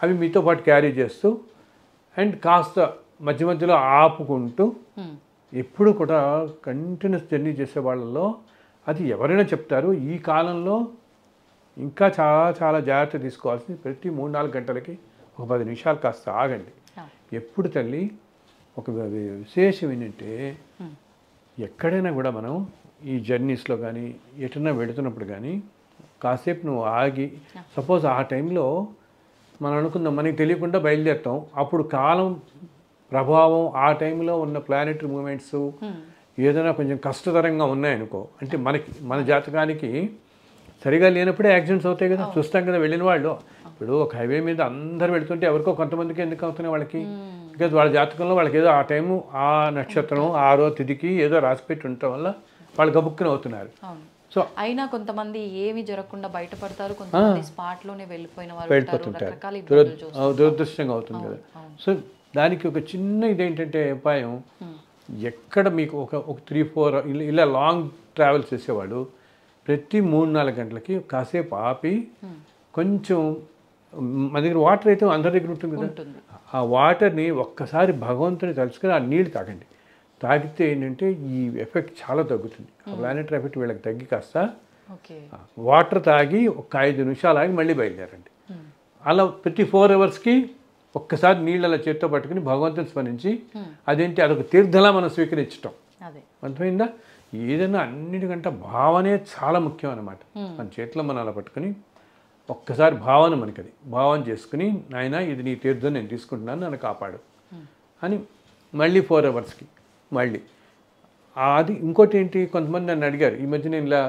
అవి మీతో పాటు క్యారీ చేస్తూ అండ్ కాస్త మధ్య మధ్యలో ఆపుకుంటూ ఎప్పుడు కూడా కంటిన్యూస్ జర్నీ చేసే వాళ్ళలో అది ఎవరైనా చెప్తారు. ఈ కాలంలో ఇంకా చాలా జాగ్రత్త తీసుకోవాల్సింది, ప్రతి 3-4 గంటలకి ఒక 10 నిమిషాలు కాస్త ఆగండి. ఎప్పుడు తల్లి ఒక విశేషం ఏంటంటే, ఎక్కడైనా కూడా మనం ఈ జర్నీస్లో కానీ ఎటన్నా వెళుతున్నప్పుడు కానీ కాసేపు నువ్వు ఆగి, సపోజ్ ఆ టైంలో మనం అనుకుందాం మనకి తెలియకుండా బయలుదేరుతాం, అప్పుడు కాలం ప్రభావం ఆ టైంలో ఉన్న ప్లానెటరీ మూమెంట్స్ ఏదైనా కొంచెం కష్టతరంగా ఉన్నాయనుకో, అంటే మన జాతకానికి సరిగా లేనప్పుడే యాక్సిడెంట్స్ అవుతాయి కదా, చూస్తాం కదా వెళ్ళిన వాళ్ళు. ఇప్పుడు ఒక హైవే మీద అందరు వెళుతుంటే ఎవరికో కొంతమందికి ఎందుకు అవుతున్నాయి వాళ్ళకి, బికాజ్ వాళ్ళ జాతకంలో వాళ్ళకి ఏదో ఆ టైము, ఆ నక్షత్రం, 6వ తిథికి ఏదో రాసిపెట్టి ఉండటం వల్ల వాళ్ళు గబుక్కున అవుతున్నారు. సో అయినా కొంతమంది ఏమి జరగకుండా బయటపడతారు, కొంతమంది స్పాట్ లోనే వెళ్ళిపోతుంటారు, దురదృష్టంగా అవుతుంది కదా. సో దానికి ఒక చిన్న ఇదేంటంటే ఉపాయం, ఎక్కడ మీకు ఒక 3-4 ఇలా లాంగ్ ట్రావెల్ చేసేవాడు ప్రతి 3-4 గంటలకి కాసేపు ఆపి కొంచెం మన దగ్గర వాటర్ అయితే అందరి దగ్గర ఉంటుంది కదా, ఆ వాటర్ని ఒక్కసారి భగవంతుని తలుచుకొని ఆ నీళ్ళు తాగండి. తాగితే ఏంటంటే ఈ ఎఫెక్ట్ చాలా తగ్గుతుంది. ఆ ప్లానెటరీ ఎఫెక్ట్ వీళ్ళకి తగ్గి కాస్త వాటర్ తాగి ఒక 5 నిమిషాలు ఆగి మళ్ళీ బయలుదేరండి. అలా ప్రతి 4 అవర్స్కి ఒక్కసారి నీళ్ళు అలా చేత్తో పట్టుకుని భగవంతుని స్మరించి అదేంటి అదొక తీర్థలా మనం స్వీకరించటం. అర్థమైందా? ఏదైనా అన్నిటికంటే భావనే చాలా ముఖ్యం అన్నమాట. మన చేతిలో మనం అలా పట్టుకుని ఒక్కసారి భావన మనకి అది భావన చేసుకుని నాయన ఇది నీ తీర్థం నేను తీసుకుంటున్నాను నన్ను కాపాడు అని మళ్ళీ 4 అవర్స్కి మళ్ళీ అది. ఇంకోటి ఏంటి, కొంతమంది నన్ను అడిగారు ఈ మధ్య నేను ఇలా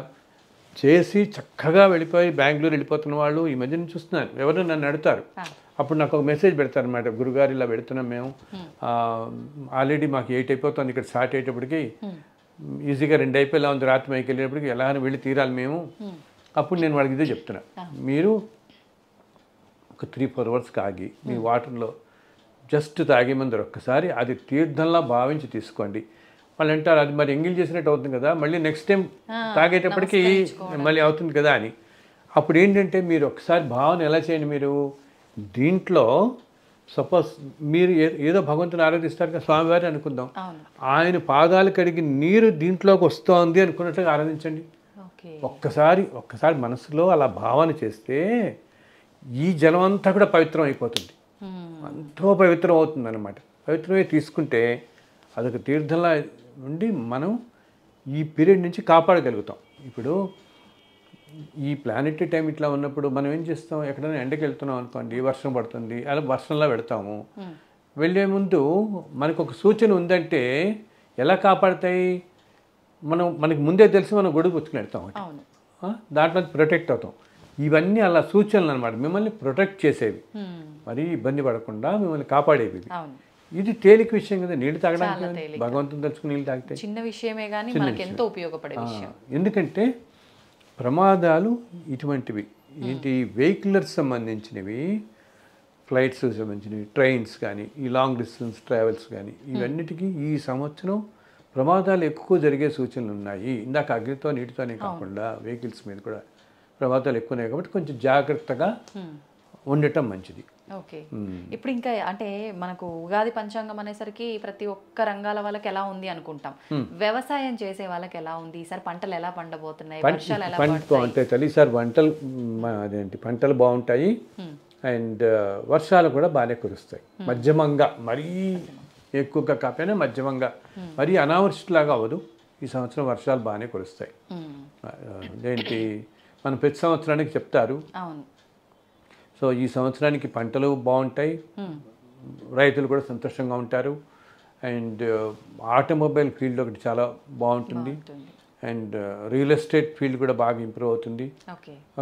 చేసి చక్కగా వెళ్ళిపోయి బెంగళూరు వెళ్ళిపోతున్న వాళ్ళు ఈ మధ్య నేను చూస్తున్నాను. ఎవరు నన్ను అడుగుతారు, అప్పుడు నాకు ఒక మెసేజ్ పెడతారు అనమాట, గురుగారు ఇలా పెడుతున్నాం మేము, ఆల్రెడీ మాకు 8 అయిపోతుంది ఇక్కడ స్టార్ట్ అయ్యేటప్పటికి, ఈజీగా 2 అయిపోయేలా ఉంది, రాత్రి మైకి వెళ్ళేటప్పటికి ఎలా అని వెళ్ళి తీరాలి మేము. అప్పుడు నేను వాళ్ళకి ఇదే చెప్తున్నా, మీరు ఒక 3-4 అవర్స్కి ఆగి మీ వాటర్లో జస్ట్ తాగే ముందర ఒక్కసారి అది తీర్థంలా భావించి తీసుకోండి. వాళ్ళు అంటారు అది మరి ఎంగిల్ చేసినట్టు అవుతుంది కదా, మళ్ళీ నెక్స్ట్ టైం తాగేటప్పటికి మళ్ళీ అవుతుంది కదా అని. అప్పుడు ఏంటంటే మీరు ఒకసారి భావన ఎలా చేయండి, మీరు దీంట్లో సపోజ్ మీరు ఏదో భగవంతుని ఆరాధిస్తారు కదా, స్వామివారి అనుకుందాం, ఆయన పాదాలు కడిగి నీరు దీంట్లోకి వస్తోంది అనుకున్నట్టుగా ఆరాధించండి. ఒక్కసారి మనసులో అలా భావన చేస్తే ఈ జలం అంతా కూడా పవిత్రం అయిపోతుంది, ఎంతో పవిత్రం అవుతుంది అన్నమాట. పవిత్రమే తీసుకుంటే అదొక తీర్థంలా నుండి మనం ఈ పీరియడ్ నుంచి కాపాడగలుగుతాం. ఇప్పుడు ఈ ప్లానెటరీ టైం ఇట్లా ఉన్నప్పుడు మనం ఏం చేస్తాం, ఎక్కడైనా ఎండకి వెళ్తున్నాం అనుకోండి, వర్షం పడుతుంది, అలా వర్షంలో వెళ్తాము. వెళ్ళే ముందు మనకు ఒక సూచన ఉందంటే ఎలా కాపాడతాయి, మనకి ముందే తెలిసి మనం గొడుగు పుచ్చుకుని వెళ్తాం, దాంట్లో ప్రొటెక్ట్ అవుతాం. ఇవన్నీ అలా సూచనలు అనమాట, మిమ్మల్ని ప్రొటెక్ట్ చేసేవి, మరీ ఇబ్బంది పడకుండా మిమ్మల్ని కాపాడేవి. ఇది తేలిక విషయం కదా, నీళ్ళు తాగడానికి భగవంతుని తెలుసుకుని నీళ్ళు తాగితే చిన్న విషయమే కానీ మనకి ఎంతో ఉపయోగపడే విషయం. ఎందుకంటే ప్రమాదాలు ఇటువంటివి ఏంటి, వెహికులర్స్ సంబంధించినవి, ఫ్లైట్స్ సంబంధించినవి, ట్రైన్స్ కానీ, ఈ లాంగ్ డిస్టెన్స్ ట్రావెల్స్ కానీ, ఇవన్నిటికీ ఈ సంవత్సరం ప్రమాదాలు ఎక్కువ జరిగే సూచనలు ఉన్నాయి. ఇందాక అగ్నితో నీటితోనే కాకుండా వెహికల్స్ మీద కూడా ప్రమాదాలు ఎక్కువనే కాబట్టి కొంచెం జాగ్రత్తగా ఉండటం మంచిది. ఓకే, ఇప్పుడు ఇంకా అంటే మనకు ఉగాది పంచాంగం అనేసరికి ప్రతి ఒక్క రంగాల వాళ్ళకి ఎలా ఉంది అనుకుంటాం, వ్యవసాయం చేసే వాళ్ళకి ఎలా ఉంది, ఈసారి పంటలు ఎలా పండబోతున్నాయి, వర్షాలు ఎలా బాగుంటాయి తల్లి, ఈసారి పంటలు బాగుంటాయి అండ్ వర్షాలు కూడా బాగానే కురుస్తాయి. మధ్యమంగా, మరీ ఎక్కువగా కాకపోయినా మధ్యమంగా, మరీ అనావృష్టిలాగా అవ్వదు. ఈ సంవత్సరం వర్షాలు బాగానే కురుస్తాయి. ఏంటి మనం ప్రతి సంవత్సరానికి చెప్తారు. సో ఈ సంవత్సరానికి పంటలు బాగుంటాయి, రైతులు కూడా సంతోషంగా ఉంటారు. అండ్ ఆటోమొబైల్ ఫీల్డ్ ఒకటి చాలా బాగుంటుంది. అండ్ రియల్ ఎస్టేట్ ఫీల్డ్ కూడా బాగా ఇంప్రూవ్ అవుతుంది.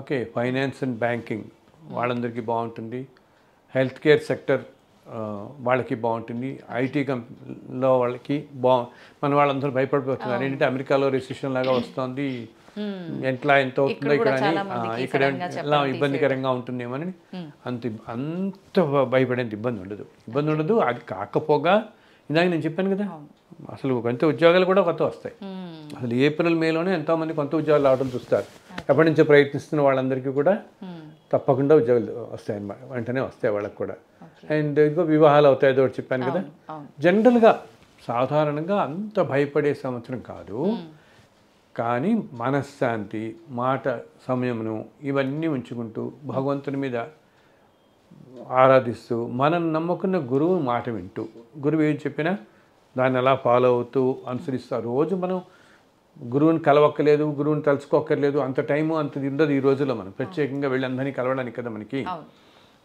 ఓకే, ఫైనాన్స్ అండ్ బ్యాంకింగ్ వాళ్ళందరికీ బాగుంటుంది. హెల్త్ కేర్ సెక్టర్ వాళ్ళకి బాగుంటుంది. ఐటీ కంపెనీలో వాళ్ళకి మన వాళ్ళందరూ భయపడిపోతున్నారు ఏంటంటే అమెరికాలో రెసిషన్ లాగా వస్తుంది, ఎట్లా ఎంత అవుతుందో ఇక్కడ ఎలా ఇబ్బందికరంగా ఉంటుందేమని అంత భయపడేంత ఇబ్బంది ఉండదు. అది కాకపోగా ఇందాక నేను చెప్పాను కదా, అసలు కొంత ఉద్యోగాలు కూడా కొత్త వస్తాయి. అసలు ఏప్రిల్ మేలోనే ఎంతోమంది కొంత ఉద్యోగాలు రావడం చూస్తారు. ఎప్పటి నుంచో ప్రయత్నిస్తున్న వాళ్ళందరికీ కూడా తప్పకుండా ఉద్యోగాలు వస్తాయి అన్నమాట, వెంటనే వస్తాయి వాళ్ళకి కూడా. అండ్ ఇంకో వివాహాలు అవుతాయి, అదొకటి చెప్పాను కదా. జనరల్గా సాధారణంగా అంత భయపడే సంవత్సరం కాదు, కానీ మనశ్శాంతి, మాట సమయమును ఇవన్నీ ఉంచుకుంటూ భగవంతుని మీద ఆరాధిస్తూ మనం నమ్ముకున్న గురువు మాట వింటూ, గురువు ఏం చెప్పినా దాన్ని అలా ఫాలో అవుతూ అనుసరిస్తూ, రోజు మనం గురువుని కలవక్కర్లేదు, గురువుని తలుచుకోక్కర్లేదు, అంత టైము అంత ఉండదు ఈ రోజుల్లో. మనం ప్రత్యేకంగా వెళ్ళి అందరినీ కలవడానికి కదా మనకి.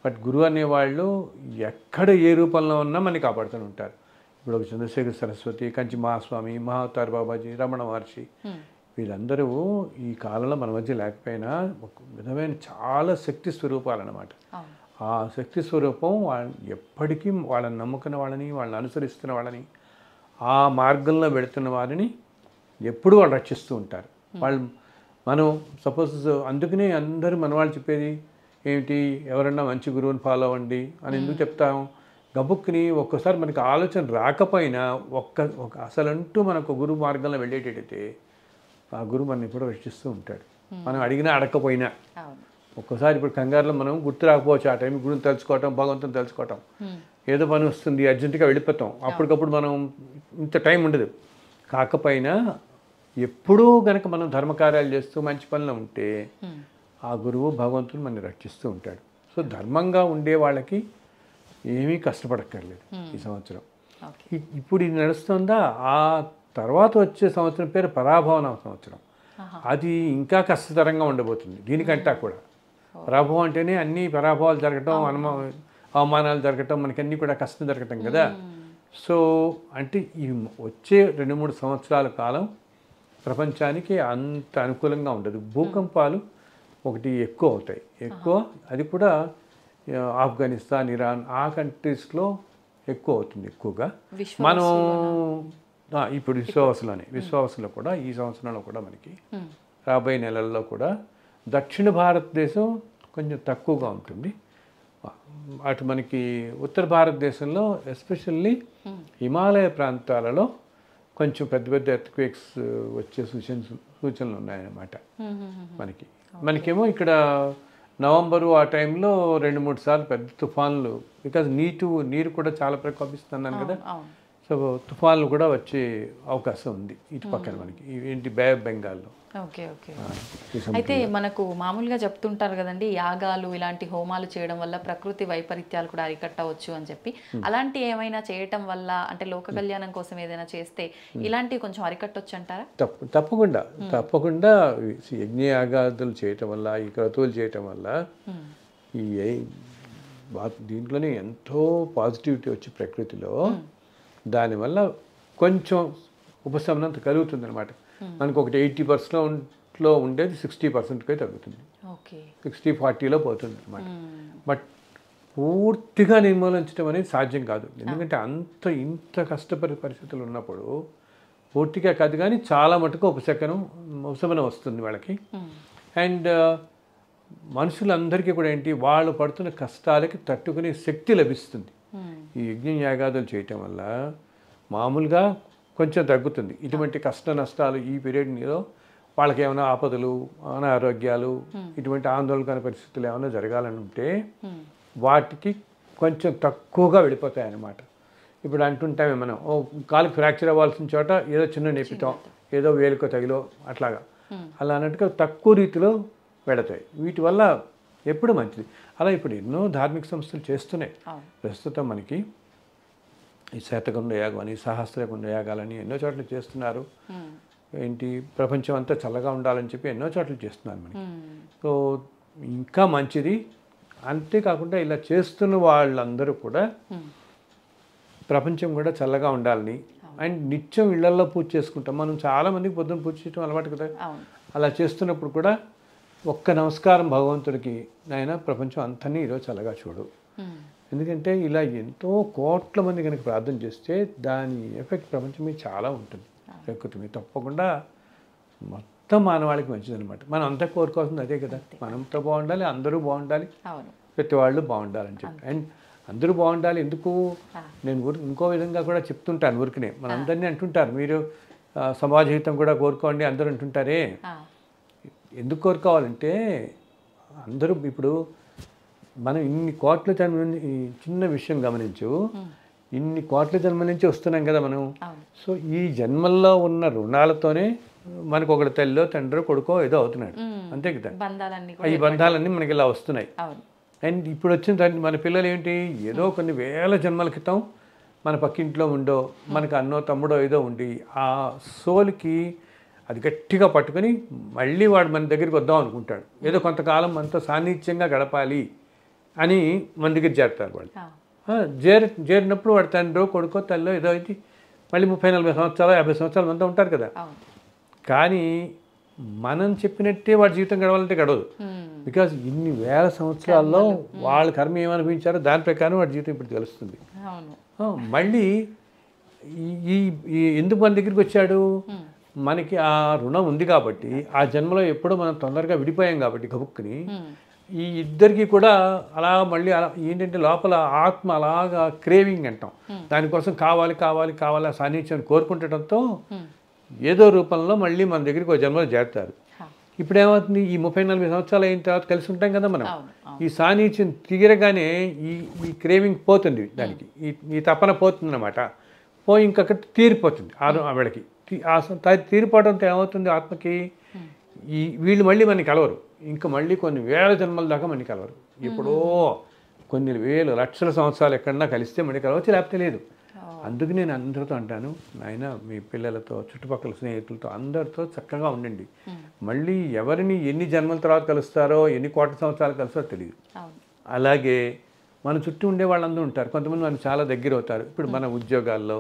బట్ గురువు అనేవాళ్ళు ఎక్కడ ఏ రూపంలో ఉన్నా మనని కాపాడుతూ ఉంటారు. ఇప్పుడు ఒక చంద్రశేఖర సరస్వతి, కంచి మహాస్వామి, మహావతార్ బాబాజీ, రమణ మహర్షి, వీళ్ళందరూ ఈ కాలంలో మన మధ్య లేకపోయినా ఒక విధమైన చాలా శక్తి స్వరూపాలు అన్నమాట. ఆ శక్తి స్వరూపం ఎప్పటికీ వాళ్ళని నమ్ముకున్న వాళ్ళని, వాళ్ళని అనుసరిస్తున్న వాళ్ళని, ఆ మార్గంలో వెళుతున్న వారిని ఎప్పుడూ వాళ్ళు రక్షిస్తూ ఉంటారు. మనం సపోజ్ అందుకనే అందరూ మన వాళ్ళు చెప్పేది ఏమిటి, ఎవరన్నా మంచి గురువుని ఫాలో అవ్వండి అని ఎందుకు చెప్తాం, గబుక్కుని ఒక్కసారి మనకి ఆలోచన రాకపోయినా ఒక అసలంటూ మనకు గురువు మార్గంలో వెళ్ళేటట్టయితే ఆ గురువు మనం ఎప్పుడో రక్షిస్తూ ఉంటాడు. మనం అడిగినా అడగకపోయినా. ఒక్కసారి ఇప్పుడు కంగారులో మనం గుర్తు రాకపోవచ్చు, ఆ టైం గురువుని తెలుసుకోవటం, భగవంతుని తెలుసుకోవటం, ఏదో పని వస్తుంది అర్జెంటుగా వెళ్ళిపోతాం, అప్పటికప్పుడు మనం ఇంత టైం ఉండదు. కాకపోయినా ఎప్పుడూ కనుక మనం ధర్మకార్యాలు చేస్తూ మంచి పనులు ఉంటే ఆ గురువు భగవంతుడు మనని రక్షిస్తూ ఉంటాడు. సో ధర్మంగా ఉండే వాళ్ళకి ఏమీ కష్టపడక్కర్లేదు ఈ సంవత్సరం. ఇప్పుడు ఇది నడుస్తుందా, ఆ తర్వాత వచ్చే సంవత్సరం పేరు పరాభవన సంవత్సరం. అది ఇంకా కష్టతరంగా ఉండబోతుంది దీనికంటా కూడా. పరాభవం అంటేనే అన్ని పరాభవాలు జరగటం, అవమానాలు జరగటం, మనకన్నీ కూడా కష్టం జరగటం కదా. సో అంటే ఈ వచ్చే 2-3 సంవత్సరాల కాలం ప్రపంచానికి అంత అనుకూలంగా ఉండదు. భూకంపాలు ఒకటి ఎక్కువ అవుతాయి, అది కూడా ఆఫ్ఘనిస్తాన్, ఇరాన్ ఆ కంట్రీస్లో ఎక్కువ అవుతుంది ఎక్కువగా. మనం ఇప్పుడు విశ్వాసంలో కూడా ఈ సంవత్సరంలో కూడా మనకి రాబోయే నెలల్లో కూడా దక్షిణ భారతదేశం కొంచెం తక్కువగా ఉంటుంది. అటు మనకి ఉత్తర భారతదేశంలో ఎస్పెషల్లీ హిమాలయ ప్రాంతాలలో కొంచెం పెద్ద పెద్ద ఎర్త్క్వేక్స్ వచ్చే సూచనలు ఉన్నాయన్నమాట. మనకేమో ఇక్కడ నవంబరు ఆ టైంలో 2-3 సార్లు పెద్ద తుఫాన్లు, బికాజ్ నీరు కూడా చాలా ప్రకోపిస్తున్నాను కదా. సో తుఫాన్లు కూడా వచ్చే అవకాశం ఉంది ఇటు పక్కన మనకి ఏంటి బే ఆఫ్ బెంగాల్లో. ఓకే. అయితే మనకు మామూలుగా చెప్తుంటారు కదండి, యాగాలు ఇలాంటి హోమాలు చేయడం వల్ల ప్రకృతి వైపరీత్యాలు కూడా అరికట్టవచ్చు అని చెప్పి. అలాంటి ఏమైనా చేయటం వల్ల అంటే లోక కళ్యాణం కోసం ఏదైనా చేస్తే ఇలాంటివి కొంచెం అరికట్టవచ్చు అంటారా? తప్పకుండా యజ్ఞయాగాదులు చేయటం వల్ల, ఈ క్రతువులు చేయటం వల్ల ఈ దీంట్లోనే ఎంతో పాజిటివిటీ వచ్చి ప్రకృతిలో దానివల్ల కొంచెం ఉపశమనం కలుగుతుంది అనమాట. మనకు ఒకటి 80%లో ఉండేది 60%కే తగ్గుతుంది, 60-40లో పోతుంది అనమాట. బట్ పూర్తిగా నిర్మూలించడం అనేది సాధ్యం కాదు, ఎందుకంటే ఇంత కష్టపడే పరిస్థితులు ఉన్నప్పుడు పూర్తిగా కాదు కానీ చాలా మటుకు ఉపశమనం వస్తుంది వాళ్ళకి. అండ్ మనుషులందరికీ కూడా ఏంటి, వాళ్ళు పడుతున్న కష్టాలకి తట్టుకునే శక్తి లభిస్తుంది ఈ యజ్ఞ యాగాదులు చేయటం వల్ల. మామూలుగా కొంచెం తగ్గుతుంది ఇటువంటి కష్ట నష్టాలు. ఈ పీరియడ్లో వాళ్ళకి ఏమైనా ఆపదలు, అనారోగ్యాలు, ఇటువంటి ఆందోళనకర పరిస్థితులు ఏమైనా జరగాలని ఉంటే వాటికి కొంచెం తక్కువగా వెళ్ళిపోతాయి అన్నమాట. ఇప్పుడు అంటుంటామే మనం, కాలుకి ఫ్రాక్చర్ అవ్వాల్సిన చోట ఏదో చిన్న నొప్పితాం, ఏదో వేలుకో తగిలో అట్లాగా, అలా అన్నట్టుగా తక్కువ రీతిలో వెళతాయి. వీటి వల్ల ఎప్పుడు మంచిది. అలా ఇప్పుడు ఎన్నో ధార్మిక సంస్థలు చేస్తున్నాయి. ప్రస్తుతం మనకి ఈ శతకుండ యాగం అని, సహస్రకుండ యాగాలని ఎన్నో చోట్ల చేస్తున్నారు. ఏంటి ప్రపంచం అంతా చల్లగా ఉండాలని చెప్పి ఎన్నో చోట్ల చేస్తున్నారు మనకి. సో ఇంకా మంచిది. అంతేకాకుండా ఇలా చేస్తున్న వాళ్ళందరూ కూడా ప్రపంచం కూడా చల్లగా ఉండాలని, అండ్ నిత్యం ఇళ్లలో పూజ చేసుకుంటాం. మనం చాలామందికి పొద్దున్న పూజ చేయడం అలవాటు కదా. అలా చేస్తున్నప్పుడు కూడా ఒక్క నమస్కారం భగవంతుడికి, నాయన ప్రపంచం అంతని ఈరోజు చల్లగా చూడు. ఎందుకంటే ఇలా ఎంతో కోట్ల మంది కనుక ప్రార్థన చేస్తే దాని ఎఫెక్ట్ ప్రపంచం మీద చాలా ఉంటుంది, ప్రకృతి మీద. తప్పకుండా మొత్తం మానవాళికి మంచిదన్నమాట. మనం అంతా కోరుకోవాల్సింది అదే కదా, మనంతో బాగుండాలి, అందరూ బాగుండాలి, ప్రతి వాళ్ళు బాగుండాలని చెప్పి. అండ్ అందరూ బాగుండాలి ఎందుకు, నేను ఇంకో విధంగా కూడా చెప్తుంటాను ఊరికనే. మనందరినీ అంటుంటారు, మీరు సమాజ హితం కూడా కోరుకోండి అందరూ అంటుంటారే. ఎందుకు కోరుకోవాలంటే అందరూ ఇప్పుడు మనం ఇన్ని కోట్ల జన్మ నుంచి, ఈ చిన్న విషయం గమనించు, ఇన్ని కోట్ల జన్మల నుంచి వస్తున్నాం కదా మనం. సో ఈ జన్మల్లో ఉన్న రుణాలతోనే మనకు ఒకటి తల్లిలో తండ్రి కొడుకో ఏదో అవుతున్నాడు, అంతే కదా. ఈ బంధాలన్నీ మనకి ఇలా వస్తున్నాయి. అండ్ ఇప్పుడు వచ్చిన మన పిల్లలు ఏంటి, ఏదో కొన్ని వేల జన్మల క్రితం మన పక్కింట్లో ఉండో, మనకు అన్నో తమ్ముడో ఏదో ఉండి ఆ సోల్కి అది గట్టిగా పట్టుకొని మళ్ళీ వాడు మన దగ్గరికి వద్దాం అనుకుంటాడు. ఏదో కొంతకాలం మనతో సాన్నిధ్యంగా గడపాలి అని మన దగ్గర చేరుతారు వాళ్ళు. చేరినప్పుడు వాడు తండ్రో కొడుకో తల్లో ఏదో అయితే మళ్ళీ 30-40 సంవత్సరాలు 50 సంవత్సరాలు మనతో ఉంటారు కదా. కానీ మనం చెప్పినట్టే వాడి జీవితం గడవాలంటే గడవదు. బికాజ్ ఇన్ని వేల సంవత్సరాల్లో వాళ్ళ కర్మ ఏమనిపించారో దాని ప్రకారం వాడి జీవితం ఇప్పుడు తెలుస్తుంది. మళ్ళీ ఈ ఎందుకు మన దగ్గరికి వచ్చాడు, మనకి ఆ రుణం ఉంది కాబట్టి, ఆ జన్మలో ఎప్పుడో మనం తొందరగా విడిపోయాం కాబట్టి గబుక్కుని ఈ ఇద్దరికి కూడా అలా మళ్ళీ అలా ఏంటంటే లోపల ఆత్మ అలాగా క్రేవింగ్ అంటాం, దానికోసం కావాలి కావాలి కావాలి ఆ సాన్నిధ్యాన్ని కోరుకుంటడంతో ఏదో రూపంలో మళ్ళీ మన దగ్గరికి ఒక జన్మలో చేరుతారు. ఇప్పుడు ఏమవుతుంది, ఈ 30-40 సంవత్సరాలు అయిన తర్వాత కలిసి ఉంటాం కదా మనం, ఈ సాన్నిధ్యం తీరగానే ఈ క్రేవింగ్ పోతుంది, దానికి ఈ తపన పోతుంది అన్నమాట. పోయి ఇంకక్కడ తీరిపోతుంది ఆవిడకి. తీరిపోవడంతో ఏమవుతుంది ఆత్మకి, వీళ్ళు మళ్ళీ మనకి కలవరు, ఇంకా మళ్ళీ కొన్ని వేల జన్మల దాకా మనకి కలవరు. ఎప్పుడో కొన్ని వేలు లక్షల సంవత్సరాలు ఎక్కడన్నా కలిస్తే మళ్ళీ కలవచ్చు, లేకపోతే లేదు. అందుకు నేను అందరితో అంటాను, నాయన మీ పిల్లలతో చుట్టుపక్కల స్నేహితులతో అందరితో చక్కగా ఉండండి. మళ్ళీ ఎవరిని ఎన్ని జన్మల తర్వాత కలుస్తారో, ఎన్ని కోట్ల సంవత్సరాలు కలుస్తారో తెలియదు. అలాగే మన చుట్టూ ఉండే వాళ్ళందరూ ఉంటారు, కొంతమంది మనకు చాలా దగ్గర అవుతారు. ఇప్పుడు మన ఉద్యోగాల్లో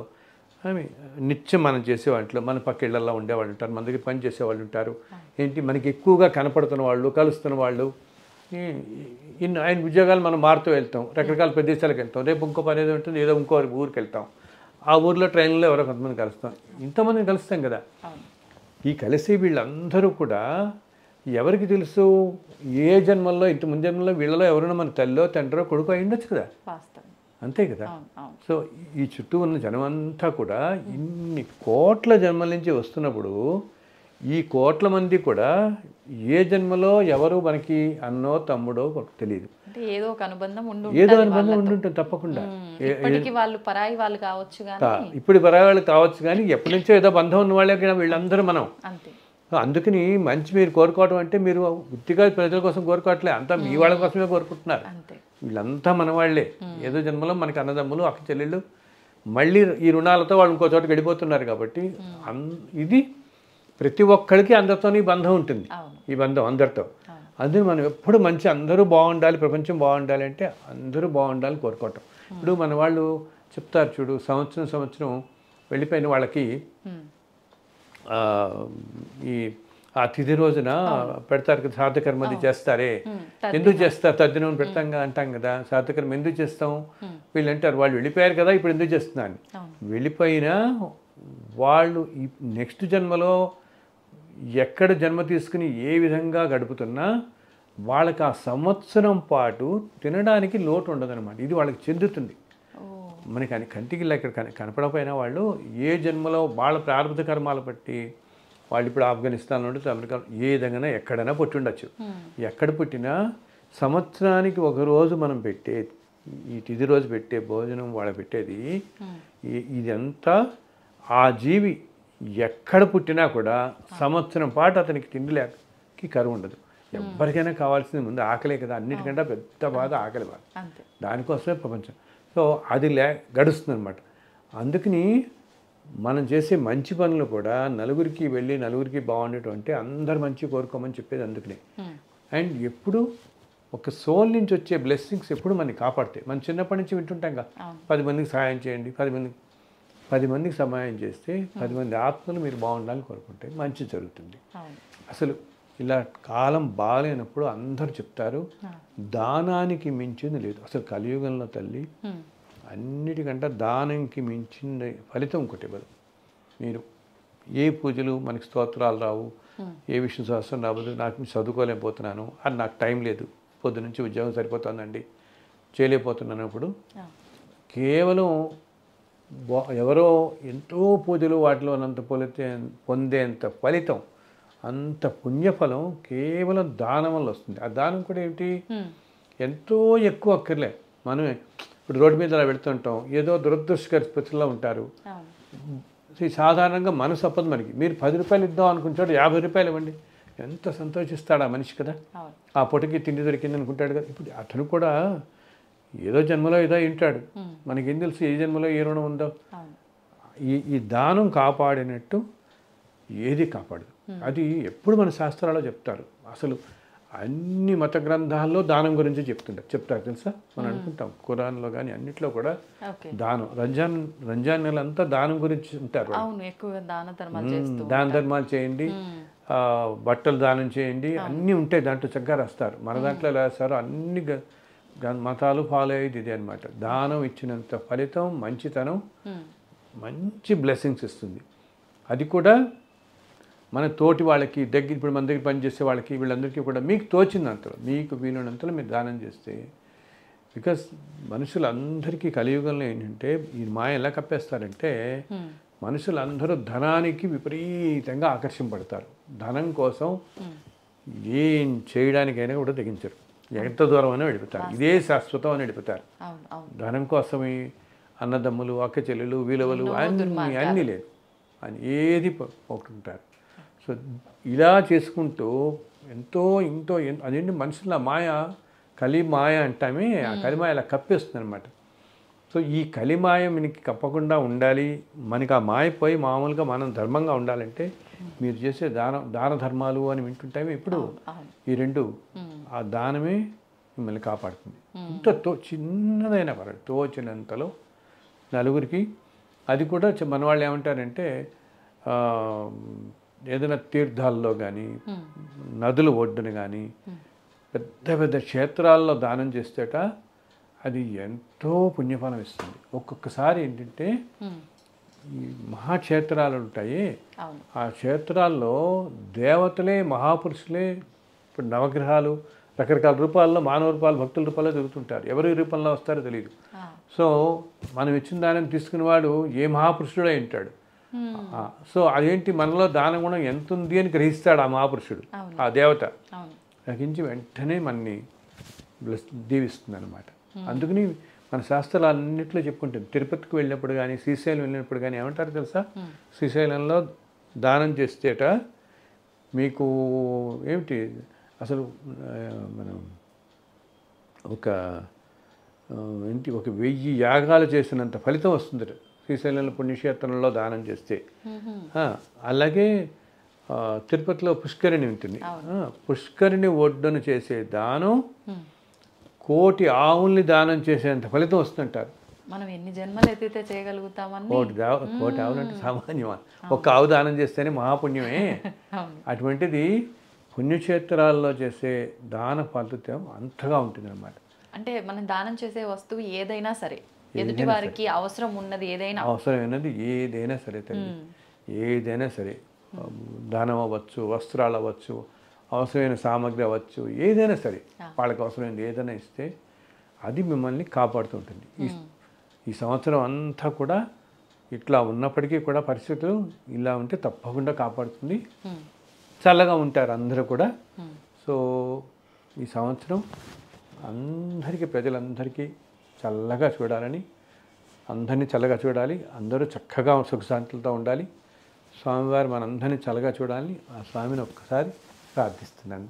నిత్యం మనం చేసే వాటిలో మన పక్క ఇళ్లలో ఉండేవాళ్ళు ఉంటారు, మన దగ్గర పని చేసేవాళ్ళు ఉంటారు. ఏంటి మనకి ఎక్కువగా కనపడుతున్న వాళ్ళు, కలుస్తున్న వాళ్ళు. ఆయన ఉద్యోగాలు మనం మారుతూ వెళ్తాం, రకరకాల ప్రదేశాలకు వెళ్తాం. రేపు ఇంకో పని ఏదో ఉంటుంది, ఏదో ఇంకో ఊరికి వెళ్తాం. ఆ ఊర్లో ట్రైన్లో ఎవరో కొంతమంది కలుస్తాం, ఇంతమందిని కలుస్తాం కదా. ఈ కలిసి వీళ్ళందరూ కూడా ఎవరికి తెలుసు, ఏ జన్మల్లో ఇంత ముందు జన్మల్లో వీళ్ళలో ఎవరైనా మన తల్లో తండ్రో కొడుకు అయి ఉండొచ్చు కదా, అంతే కదా. సో ఈ చుట్టూ ఉన్న జనమంతా కూడా ఇన్ని కోట్ల జన్మల నుంచి వస్తున్నప్పుడు ఈ కోట్ల మంది కూడా ఏ జన్మలో ఎవరు మనకి అన్నో తమ్ముడో తెలియదు, ఏదో ఒక అనుబంధం ఉండుంటుంది తప్పకుండా. వాళ్ళు పరాయి వాళ్ళు కావచ్చు, ఇప్పుడు పరాయి వాళ్ళు కావచ్చు, కానీ ఎప్పటి నుంచో ఏదో బంధం ఉన్న వాళ్ళే కదా వీళ్ళందరూ మనం. అందుకని మంచి మీరు కోరుకోవడం అంటే మీరు వృత్తిగా ప్రజల కోసం కోరుకోవట్లే, అంతా మీ వాళ్ళ కోసమే కోరుకుంటున్నారు. వీళ్ళంతా మన వాళ్ళే, ఏదో జన్మలో మనకి అన్నదమ్ములు అక్క చెల్లెళ్ళు, మళ్ళీ ఈ రుణాలతో వాళ్ళు ఇంకో చోటకి వెళ్ళిపోతున్నారు. కాబట్టి ఇది ప్రతి ఒక్కరికి అందరితో ఈ బంధం ఉంటుంది, ఈ బంధం అందరితో. అందుకని మనం ఎప్పుడు మంచి అందరూ బాగుండాలి, ప్రపంచం బాగుండాలి అంటే అందరూ బాగుండాలని కోరుకోవటం. ఇప్పుడు మన వాళ్ళు చెప్తారు చూడు, సంవత్సరం వెళ్ళిపోయిన వాళ్ళకి ఈ ఆ తిథి రోజున పెడతారు కదా, శ్రాద్ధకర్మది చేస్తారే. ఎందుకు చేస్తారు, తద్దినం పెడతాం కదా అంటాం కదా, శ్రాద్ధకర్మ ఎందుకు చేస్తాం, వీళ్ళు అంటారు వాళ్ళు వెళ్ళిపోయారు కదా ఇప్పుడు ఎందుకు చేస్తున్నాను. వెళ్ళిపోయినా వాళ్ళు ఈ నెక్స్ట్ జన్మలో ఎక్కడ జన్మ తీసుకుని ఏ విధంగా గడుపుతున్నా వాళ్ళకి ఆ సంవత్సరం పాటు తినడానికి లోటు ఉండదన్నమాట. ఇది వాళ్ళకి చెందుతుంది. మనకి కంటికి ఇక్కడ కనపడకపోయినా వాళ్ళు ఏ జన్మలో వాళ్ళ ప్రారంభ కర్మాలు బట్టి వాళ్ళు ఇప్పుడు ఆఫ్ఘనిస్తాన్ నుండి అమెరికా ఏ విధంగా ఎక్కడైనా పుట్టి ఉండొచ్చు. ఎక్కడ పుట్టినా సంవత్సరానికి ఒకరోజు మనం పెట్టే ఈ తిథి రోజు పెట్టే భోజనం వాళ్ళు పెట్టేది ఇదంతా ఆ జీవి ఎక్కడ పుట్టినా కూడా సంవత్సరం పాటు అతనికి తిండి లేక కరువు ఉండదు. ఎవరికైనా కావాల్సింది ముందు ఆకలే కదా, అన్నిటికంటే పెద్ద బాధ ఆకలి బాధ, దానికోసమే ప్రపంచం. సో అది గడుస్తుంది అనమాట. అందుకని మనం చేసే మంచి పనులు కూడా నలుగురికి వెళ్ళి నలుగురికి బాగుండేటువంటి అందరు మంచి కోరుకోమని చెప్పేది అందుకనే. అండ్ ఎప్పుడు ఒక సోల్ నుంచి వచ్చే బ్లెస్సింగ్స్ ఎప్పుడు మనని కాపాడతాయి. మనం చిన్నప్పటి నుంచి వింటుంటాం కదా, 10 మందికి సహాయం చేయండి, 10 మందికి సహాయం చేస్తే 10 మంది ఆత్మలు మీరు బాగుండాలని కోరుకుంటే మంచి జరుగుతుంది. అసలు ఇలా కాలం బాగాలేనప్పుడు అందరూ చెప్తారు దానానికి మించింది లేదు. అసలు కలియుగంలో తల్లి అన్నిటికంటే దానంకి మించిన ఫలితం ఇంకోటి ఇవ్వదు. మీరు ఏ పూజలు మనకి స్తోత్రాలు రావు, ఏ విష్ణు సహస్రం రావద్దు, నాకు చదువుకోలేకపోతున్నాను, అది నాకు టైం లేదు, పొద్దు నుంచి ఉద్యోగం సరిపోతుందండి, చేయలేకపోతున్నానప్పుడు కేవలం ఎవరో ఎంతో పూజలు వాటిలో అనంత పొందేంత ఫలితం, అంత పుణ్యఫలం కేవలం దానం వల్ల వస్తుంది. ఆ దానం కూడా ఏమిటి, ఎంతో ఎక్కువ అక్కర్లే. మనం ఇప్పుడు రోడ్డు మీద అలా పెడుతుంటాం, ఏదో దురదృష్టకర స్థితిలో ఉంటారు. సాధారణంగా మన సంపద మనకి, మీరు 10 రూపాయలు ఇద్దాం అనుకుంటాడు, 50 రూపాయలు ఇవ్వండి, ఎంత సంతోషిస్తాడు ఆ మనిషి కదా. ఆ పూటకి తిండి దొరికింది అనుకుంటాడు కదా. ఇప్పుడు అతను కూడా ఏదో జన్మలో ఏదో వింటాడు, మనకేం తెలుసు ఏ జన్మలో ఏ రుణం ఉందో. ఈ దానం కాపాడినట్టు ఏది కాపాడదు. అది ఎప్పుడు మన శాస్త్రాల్లో చెప్తారు. అసలు అన్ని మత గ్రంథాల్లో దానం గురించి చెప్తారు తెలుసా. మనం అనుకుంటాం ఖురాన్లో కానీ అన్నిట్లో కూడా దానం, రంజాన్ నెల అంతా దానం గురించి ఉంటారు. దాన ధర్మాలు చేయండి, బట్టలు దానం చేయండి, అన్నీ ఉంటాయి దాంట్లో చక్కగా రాస్తారు. మన దాంట్లో ఎలా రాస్తారో అన్ని మతాలు ఫాలో అయ్యేది ఇదే అనమాట. దానం ఇచ్చినంత ఫలితం, మంచితనం, మంచి బ్లెస్సింగ్స్ ఇస్తుంది. అది కూడా మన తోటి వాళ్ళకి దగ్గర ఇప్పుడు మన దగ్గర పనిచేసే వాళ్ళకి వీళ్ళందరికీ కూడా మీకు తోచినంతలో మీకు వీలున్నంతలో మీరు దానం చేస్తే, బికాస్ మనుషులందరికీ కలియుగంలో ఏంటంటే ఈ మాయ ఎలా కప్పేస్తారంటే మనుషులందరూ ధనానికి విపరీతంగా ఆకర్షింపడతారు. ధనం కోసం ఏం చేయడానికైనా కూడా తెగించరు, ఎంత దూరం అయినా వెళ్ళిపోతారు, ఇదే శాశ్వతం అని వెళ్ళిపోతారు. ధనం కోసమే అన్నదమ్ములు అక్క చెల్లెలు విలువలు అన్నీ లేదు అని ఏది పోతుంటారు. సో ఇలా చేసుకుంటూ ఎంతో అదేంటి మనుషుల మాయ కలిమాయ అంటామే, ఆ కలిమాయ ఇలా కప్పేస్తుంది అనమాట. సో ఈ కలిమాయ మనకి కప్పకుండా ఉండాలి, మనకి ఆ మాయ పోయి మామూలుగా మనం ధర్మంగా ఉండాలంటే మీరు చేసే దాన ధర్మాలు అని వింటుంటామే ఇప్పుడు, ఈ రెండు ఆ దానమే మిమ్మల్ని కాపాడుతుంది. ఇంత చిన్నదైన పర్వాలేదు, తోచినంతలో నలుగురికి. అది కూడా మన వాళ్ళు ఏమంటారంటే ఏదైనా తీర్థాల్లో కానీ నదుల ఒడ్డున కానీ పెద్ద పెద్ద క్షేత్రాల్లో దానం చేస్తేట అది ఎంతో పుణ్యఫలం ఇస్తుంది. ఒక్కొక్కసారి ఏంటంటే ఈ మహాక్షేత్రాలు ఉంటాయి, ఆ క్షేత్రాల్లో దేవతలే మహాపురుషులే ఇప్పుడు నవగ్రహాలు రకరకాల రూపాల్లో మానవ రూపాలు భక్తుల రూపాల్లో తిరుగుతుంటారు, ఎవరి రూపంలో వస్తారో తెలియదు. సో మనం ఇచ్చిన దానం తీసుకున్న వాడు ఏ మహాపురుషుడే ఉంటాడు. సో అదేంటి మనలో దాన గుణం ఎంత ఉంది అని గ్రహిస్తాడు ఆ మహాపురుషుడు, ఆ దేవత గ్రహించి వెంటనే మనని దీవిస్తుంది అనమాట. అందుకని మన శాస్త్రాలు అన్నింటిలో చెప్పుకుంటుంది. తిరుపతికి వెళ్ళినప్పుడు కానీ శ్రీశైలం వెళ్ళినప్పుడు కానీ ఏమంటారు తెలుసా, శ్రీశైలంలో దానం చేస్తేట మీకు ఏమిటి అసలు మనం ఒక 1000 యాగాలు చేసినంత ఫలితం వస్తుంది శ్రీశైలంలో పుణ్యక్షేత్రంలో దానం చేస్తే. అలాగే తిరుపతిలో పుష్కరిణి ఉంటుంది, పుష్కరిణి ఒడ్డున చేసే దానం 1,000,000 ఆవుల్ని దానం చేసేంత ఫలితం వస్తుంటారు. మనం ఎన్ని జన్మలు ఎత్తితే చేయగలుగుతామని. 1,000,000 ఆవులు అంటే సామాన్యమా, ఒక్క ఆవు దానం చేస్తేనే మహాపుణ్యమే. అటువంటిది పుణ్యక్షేత్రాల్లో చేసే దాన ఫలితం అంతగా ఉంటుంది అన్నమాట. అంటే మనం దానం చేసే వస్తువు ఏదైనా సరే, ఎదుటి వారికి అవసరం ఉన్నది అవసరమైనది ఏదైనా సరే తల్లి, ఏదైనా సరే దానం అవ్వచ్చు, వస్త్రాలు అవ్వచ్చు, అవసరమైన సామాగ్రి అవ్వచ్చు, ఏదైనా సరే వాళ్ళకి అవసరమైనది ఏదైనా ఇస్తే అది మిమ్మల్ని కాపాడుతుంటుంది. ఈ సంవత్సరం అంతా కూడా ఇట్లా ఉన్నప్పటికీ కూడా పరిస్థితులు ఇలా ఉంటే తప్పకుండా కాపాడుతుంది. చల్లగా ఉంటారు అందరూ కూడా. సో ఈ సంవత్సరం అందరికీ ప్రజలందరికీ చల్లగా చూడాలని, అందరినీ చల్లగా చూడాలి, అందరూ చక్కగా సుఖశాంతులతో ఉండాలి, స్వామివారు మనందరినీ చల్లగా చూడాలని ఆ స్వామిని ఒక్కసారి ప్రార్థిస్తున్నాను.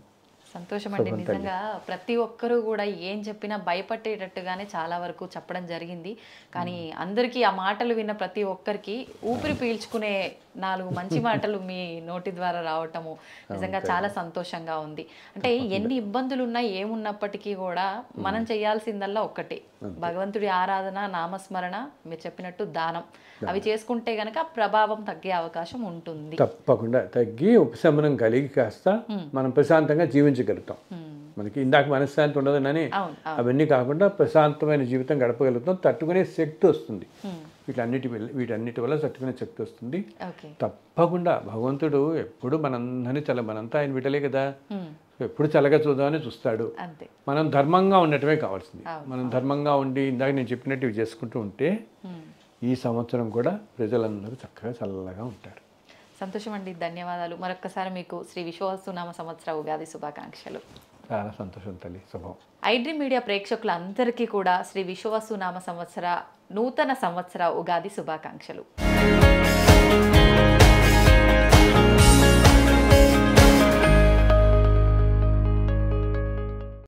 సంతోషం అండి. నిజంగా ప్రతి ఒక్కరూ కూడా ఏం చెప్పినా భయపడేటట్టుగానే చాలా వరకు చెప్పడం జరిగింది. కానీ అందరికీ ఆ మాటలు విన్న ప్రతి ఒక్కరికి ఊపిరి పీల్చుకునే 4 మంచి మాటలు మీ నోటి ద్వారా రావటము నిజంగా చాలా సంతోషంగా ఉంది. అంటే ఎన్ని ఇబ్బందులు ఉన్నా ఏమున్నప్పటికీ కూడా మనం చేయాల్సిందల్లా ఒక్కటే, భగవంతుడి ఆరాధన, నామస్మరణ, మీరు చెప్పినట్టు దానం, అవి చేసుకుంటే గనక ప్రభావం తగ్గే అవకాశం ఉంటుంది. తప్పకుండా తగ్గి ఉపశమనం కలిగి కాస్త మనం ప్రశాంతంగా జీవించగలుగుతాం. మనకి ఇందాక మనశ్శాంతి ఉండదని అవన్నీ కాకుండా ప్రశాంతమైన జీవితం గడపగలుగుతాం, తట్టుకునే శక్తి వస్తుంది. వీటన్నిటి వల్ల తట్టుకునే శక్తి వస్తుంది. తప్పకుండా భగవంతుడు ఎప్పుడు మనంతా ఆయన బిడ్డలే కదా, ఎప్పుడు చల్లగా చూద్దామని చూస్తాడు. మనం ధర్మంగా ఉండటమే కావాల్సింది. మనం ధర్మంగా ఉండి ఇందాక నేను చెప్పినట్టు ఇవి చేసుకుంటూ ఉంటే ఈ సంవత్సరం కూడా ప్రజలందరూ చక్కగా చల్లగా ఉంటారు. సంతోషం అండి, ధన్యవాదాలు. మరొక్కసారి మీకు శ్రీ విశ్వవస్తునామ సంవత్సర ఉగాది శుభాకాంక్షలు. చాలా సంతోషం తల్లి, శుభం. ఐడ్రీమ్ మీడియా ప్రేక్షకులందరికీ కూడా శ్రీ విశ్వవస్తునామ సంవత్సర నూతన సంవత్సర ఉగాది శుభాకాంక్షలు.